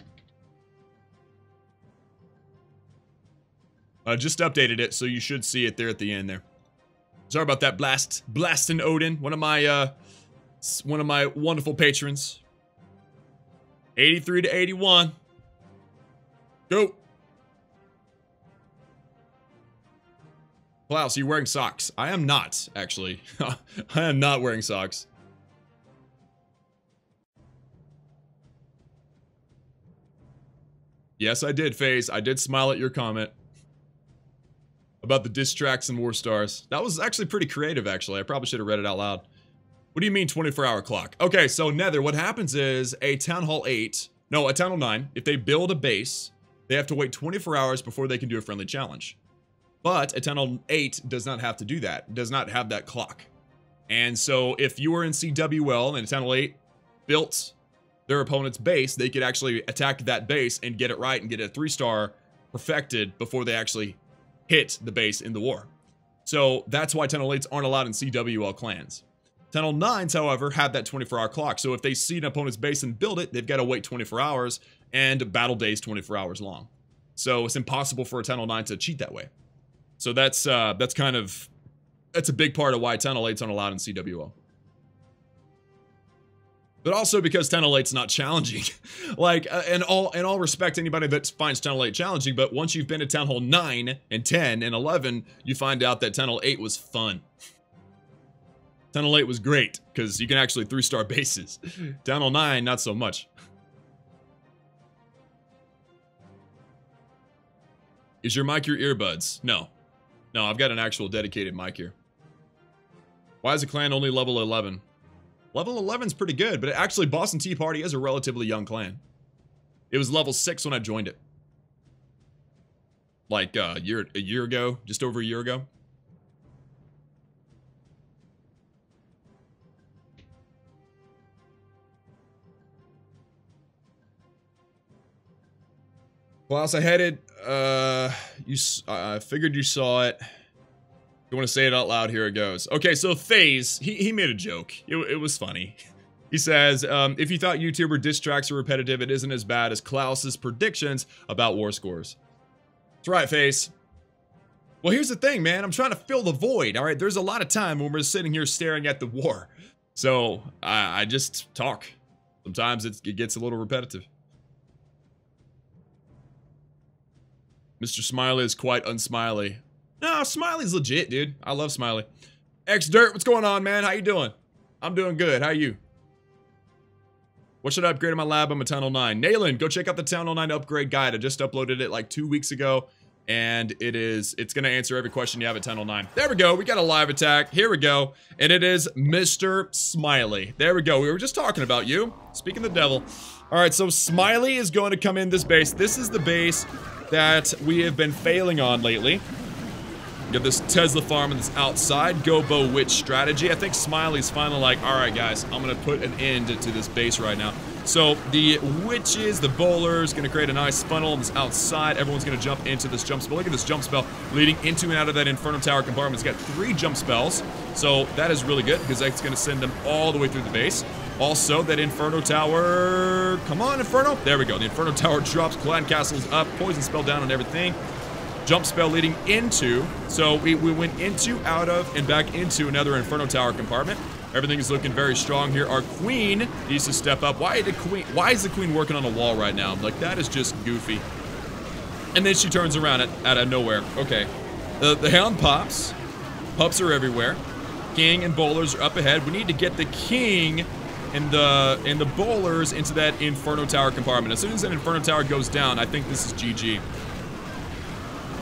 I just updated it, so you should see it there at the end there. Sorry about that, Blast and Odin, one of my wonderful patrons. 83 to 81. Go. Klaus, are you wearing socks? I am not, actually. I am not wearing socks. Yes, I did, FaZe. I did smile at your comment about the diss tracks and war stars. That was actually pretty creative, actually. I probably should have read it out loud. What do you mean 24-hour clock? Okay, so Nether, what happens is a Town Hall 9, if they build a base, they have to wait 24 hours before they can do a friendly challenge. But a Town Hall 8 does not have to do that. It does not have that clock. And so if you were in CWL and a Town Hall 8 built their opponent's base, they could actually attack that base and get it right and get a 3-star perfected before they actually hit the base in the war. So that's why Tunnel 8s aren't allowed in CWL clans. 1009s, however, have that 24-hour clock. So if they see an opponent's base and build it, they've got to wait 24 hours, and battle day is 24 hours long. So it's impossible for a 1009 to cheat that way. So that's a big part of why 1008s aren't allowed in CWL. But also because 1008's not challenging. Like, in all respect, anybody that finds 1008 challenging, but once you've been to Town Hall 9 and 10 and 11, you find out that 1008 was fun. 1008 was great, because you can actually 3-star bases. Town Hall 9, not so much. Is your mic your earbuds? No. No, I've got an actual dedicated mic here. Why is the clan only level 11? Level 11's pretty good, but actually Boston Tea Party is a relatively young clan. It was level 6 when I joined it. Like a year ago, just over a year ago. Klaus, I figured you saw it. You want to say it out loud? Here it goes. Okay, so FaZe, he made a joke. It was funny. He says, if you thought YouTuber diss tracks are repetitive, it isn't as bad as Klaus's predictions about war scores. That's right, FaZe. Well, here's the thing, man. I'm trying to fill the void, all right? There's a lot of time when we're sitting here staring at the war. So, I just talk. Sometimes it gets a little repetitive. Mr. Smiley is quite unsmiley. No, Smiley's legit, dude. I love Smiley. X-Dirt, what's going on, man? How you doing? I'm doing good. How are you? What should I upgrade in my lab? I'm a Town Hall 9. Nayland, go check out the Town Hall 9 upgrade guide. I just uploaded it like 2 weeks ago. And it's going to answer every question you have at Town Hall 9. There we go. We got a live attack. Here we go. And it is Mr. Smiley. There we go. We were just talking about you. Speaking of the devil. All right, so Smiley is going to come in this base. This is the base that we have been failing on lately. You have this Tesla farm and this outside Go-Bo Witch strategy. I think Smiley's finally like, all right, guys, I'm going to put an end to this base right now. So the witches, the bowlers, going to create a nice funnel on this outside. Everyone's going to jump into this jump spell. Look at this jump spell leading into and out of that Inferno Tower compartment. It's got 3 jump spells. So that is really good because that's going to send them all the way through the base. Also, that Inferno Tower... Come on, Inferno. There we go. The Inferno Tower drops. Clan Castle's up. Poison spell down on everything. Jump spell leading into. So we went into, out of, and back into another Inferno Tower compartment. Everything is looking very strong here. Our queen needs to step up. Why is the queen working on a wall right now? Like, that is just goofy. And then she turns around out of nowhere. Okay. The hound pops. Pups are everywhere. King and bowlers are up ahead. We need to get the king and the bowlers into that Inferno Tower compartment. As soon as that Inferno Tower goes down, I think this is GG.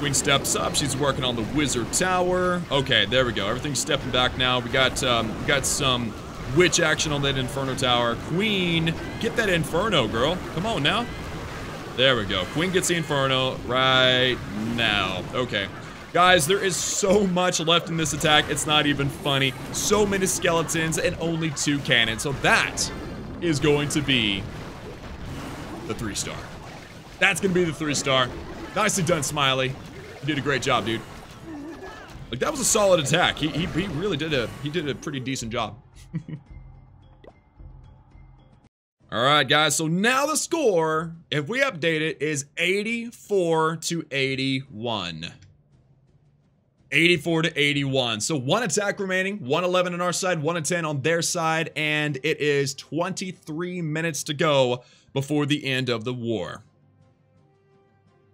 Queen steps up. She's working on the Wizard Tower. Okay, there we go. Everything's stepping back now. We got some witch action on that Inferno Tower. Queen, get that Inferno, girl. Come on now. There we go. Queen gets the Inferno right now. Okay. Guys, there is so much left in this attack. It's not even funny. So many skeletons and only 2 cannons. So that is going to be the 3-star. That's going to be the 3-star. Nicely done, Smiley. You did a great job, dude. Like, that was a solid attack. He really did a pretty decent job. All right, guys. So now the score, if we update it, is 84-81. 84-81. So 1 attack remaining, 111 on our side, 110 on their side, and it is 23 minutes to go before the end of the war.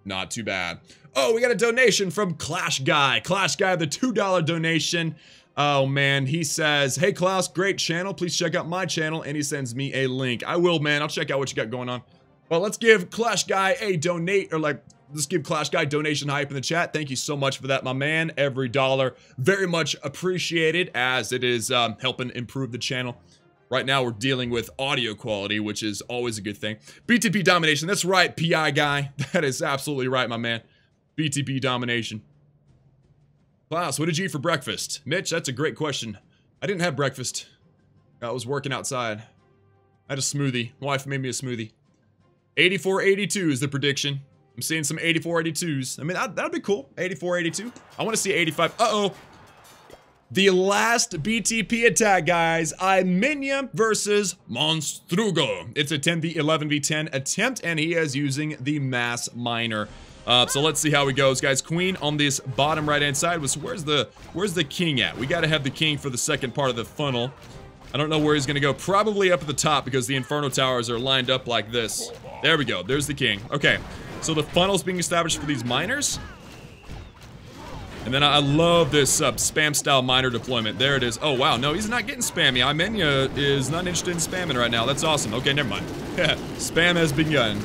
Not too bad. Oh, we got a donation from Clash Guy. Clash Guy, the $2 donation. Oh, man. He says, hey, Klaus, great channel. Please check out my channel. And he sends me a link. I will, man. I'll check out what you got going on. Well, let's give Clash Guy a donate, or like, let's give Clash Guy donation hype in the chat. Thank you so much for that, my man. Every dollar very much appreciated, as it is helping improve the channel. Right now, we're dealing with audio quality, which is always a good thing. BTP domination. That's right, PI guy. That is absolutely right, my man. BTP domination. Klaus, what did you eat for breakfast? Mitch, that's a great question. I didn't have breakfast. I was working outside. I had a smoothie. My wife made me a smoothie. 84-82 is the prediction. I'm seeing some 84-82s. I mean, that'd be cool. 84-82. I want to see 85. Uh-oh. The last BTP attack, guys. INVICTA versus Monstrugo. It's a 10v 11v10 attempt, and he is using the mass miner. So let's see how it goes, guys. Queen on this bottom right-hand side. Where's the king at? We gotta have the king for the second part of the funnel. I don't know where he's gonna go. Probably up at the top because the Inferno Towers are lined up like this. There we go. There's the king. Okay. So the funnel's being established for these miners. And then I love this spam-style miner deployment. There it is. Oh, wow. No, he's not getting spammy. INVICTA is not interested in spamming right now. That's awesome. Okay, never mind. Spam has begun.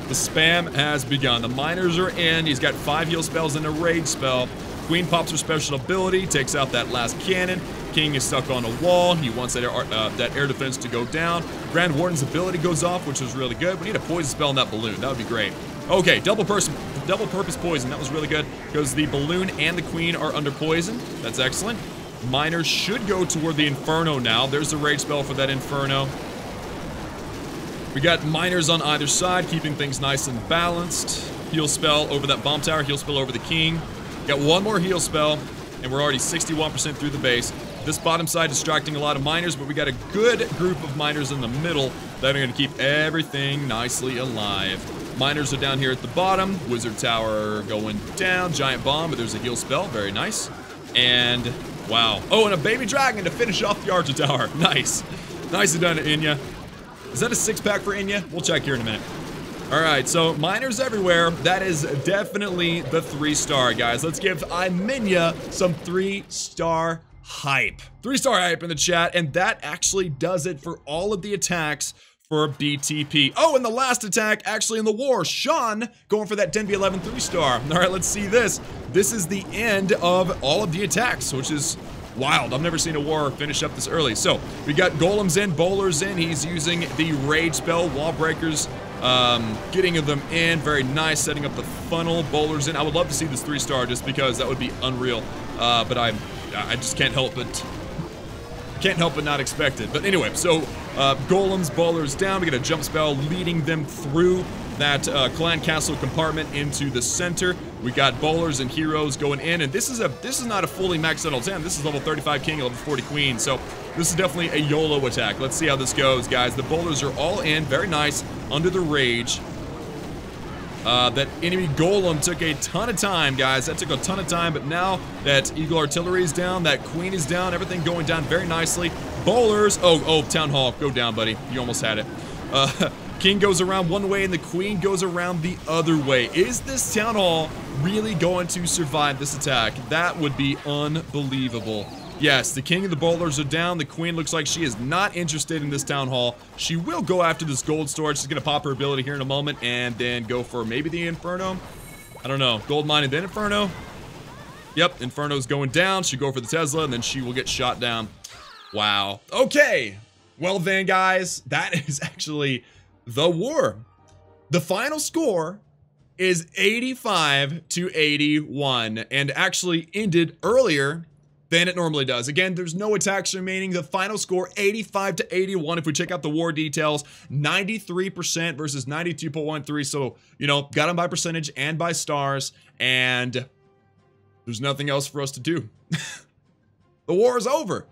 The spam has begun. The miners are in. He's got 5 heal spells and a rage spell. Queen pops her special ability, takes out that last cannon. King is stuck on a wall. He wants that air defense to go down. Grand Warden's ability goes off, which was really good. We need a poison spell in that balloon. That would be great. Okay, double purpose poison. That was really good because the balloon and the queen are under poison. That's excellent. Miners should go toward the Inferno now. There's the rage spell for that Inferno. We got miners on either side, keeping things nice and balanced. Heal spell over that bomb tower. Heal spell over the king. Got one more heal spell, and we're already 61% through the base. This bottom side distracting a lot of miners, but we got a good group of miners in the middle that are going to keep everything nicely alive. Miners are down here at the bottom. Wizard tower going down. Giant bomb, but there's a heal spell. Very nice. And, wow. Oh, and a baby dragon to finish off the Archer tower. Nice. Nicely done, INVICTA. Is that a 6-pack for INVICTA? We'll check here in a minute. Alright, so miners everywhere. That is definitely the 3-star, guys. Let's give INVICTA some 3-star hype. 3-star hype in the chat, and that actually does it for all of the attacks for BTP. Oh, and the last attack actually in the war. Sean going for that 10v11 3-star. Alright, let's see this. This is the end of all of the attacks, which is wild. I've never seen a war finish up this early. So, we got golems in, bowlers in. He's using the rage spell, wall breakers, getting them in. Very nice, setting up the funnel, bowlers in. I would love to see this 3-star just because that would be unreal. But I just can't help but not expect it. But anyway, so golems, bowlers down. We get a jump spell leading them through that clan castle compartment into the center. We got bowlers and heroes going in, and this is not a fully maxed level 10. This is level 35 king, level 40 queen. So this is definitely a YOLO attack. Let's see how this goes, guys. The bowlers are all in, very nice, under the rage. That enemy golem took a ton of time, guys. That took a ton of time, but now that Eagle Artillery is down, that queen is down, everything going down very nicely. Bowlers, oh, Town Hall, go down, buddy. You almost had it. King goes around one way and the queen goes around the other way. Is this Town Hall really going to survive this attack? That would be unbelievable. Yes, the king and the bowlers are down. The queen looks like she is not interested in this Town Hall. She will go after this gold storage. She's going to pop her ability here in a moment and then go for maybe the Inferno. I don't know. Gold mine and then Inferno. Yep, Inferno's going down. She'll go for the Tesla and then she will get shot down. Wow. Okay. Well then, guys, that is actually the war. The final score is 85-81 and actually ended earlier than it normally does. Again, there's no attacks remaining. The final score, 85-81. If we check out the war details, 93% versus 92.13. So, you know, got them by percentage and by stars. And there's nothing else for us to do. The war is over.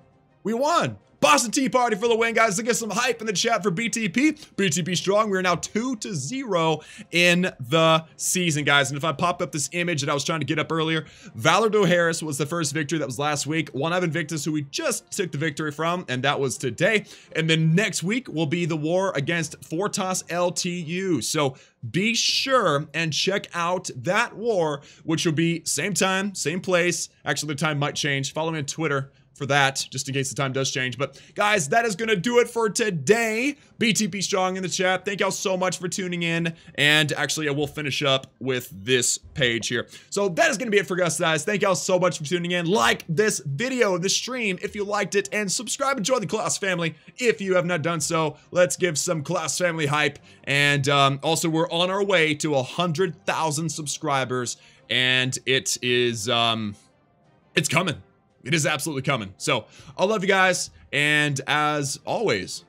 We won. Boston Tea Party for the win, guys. Let's get some hype in the chat for BTP. BTP strong. We are now 2-0 in the season, guys. And if I pop up this image that I was trying to get up earlier, Valordo Harris was the first victory. That was last week. ONEHIVE Invictus, who we just took the victory from, and that was today. And then next week will be the war against Fortas LTU. So be sure and check out that war, which will be same time, same place. Actually, the time might change. Follow me on Twitter for that, just in case the time does change. But guys, that is gonna do it for today. BTP strong in the chat. Thank y'all so much for tuning in. And actually, I will finish up with this page here. So that is gonna be it for us, guys. Thank y'all so much for tuning in. Like this video, this stream, if you liked it, and subscribe and join the Klaus family if you have not done so. Let's give some Klaus family hype. And also, we're on our way to 100,000 subscribers, and it is it's coming. It is absolutely coming. So, I love you guys, and as always,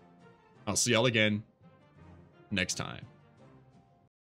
I'll see y'all again next time.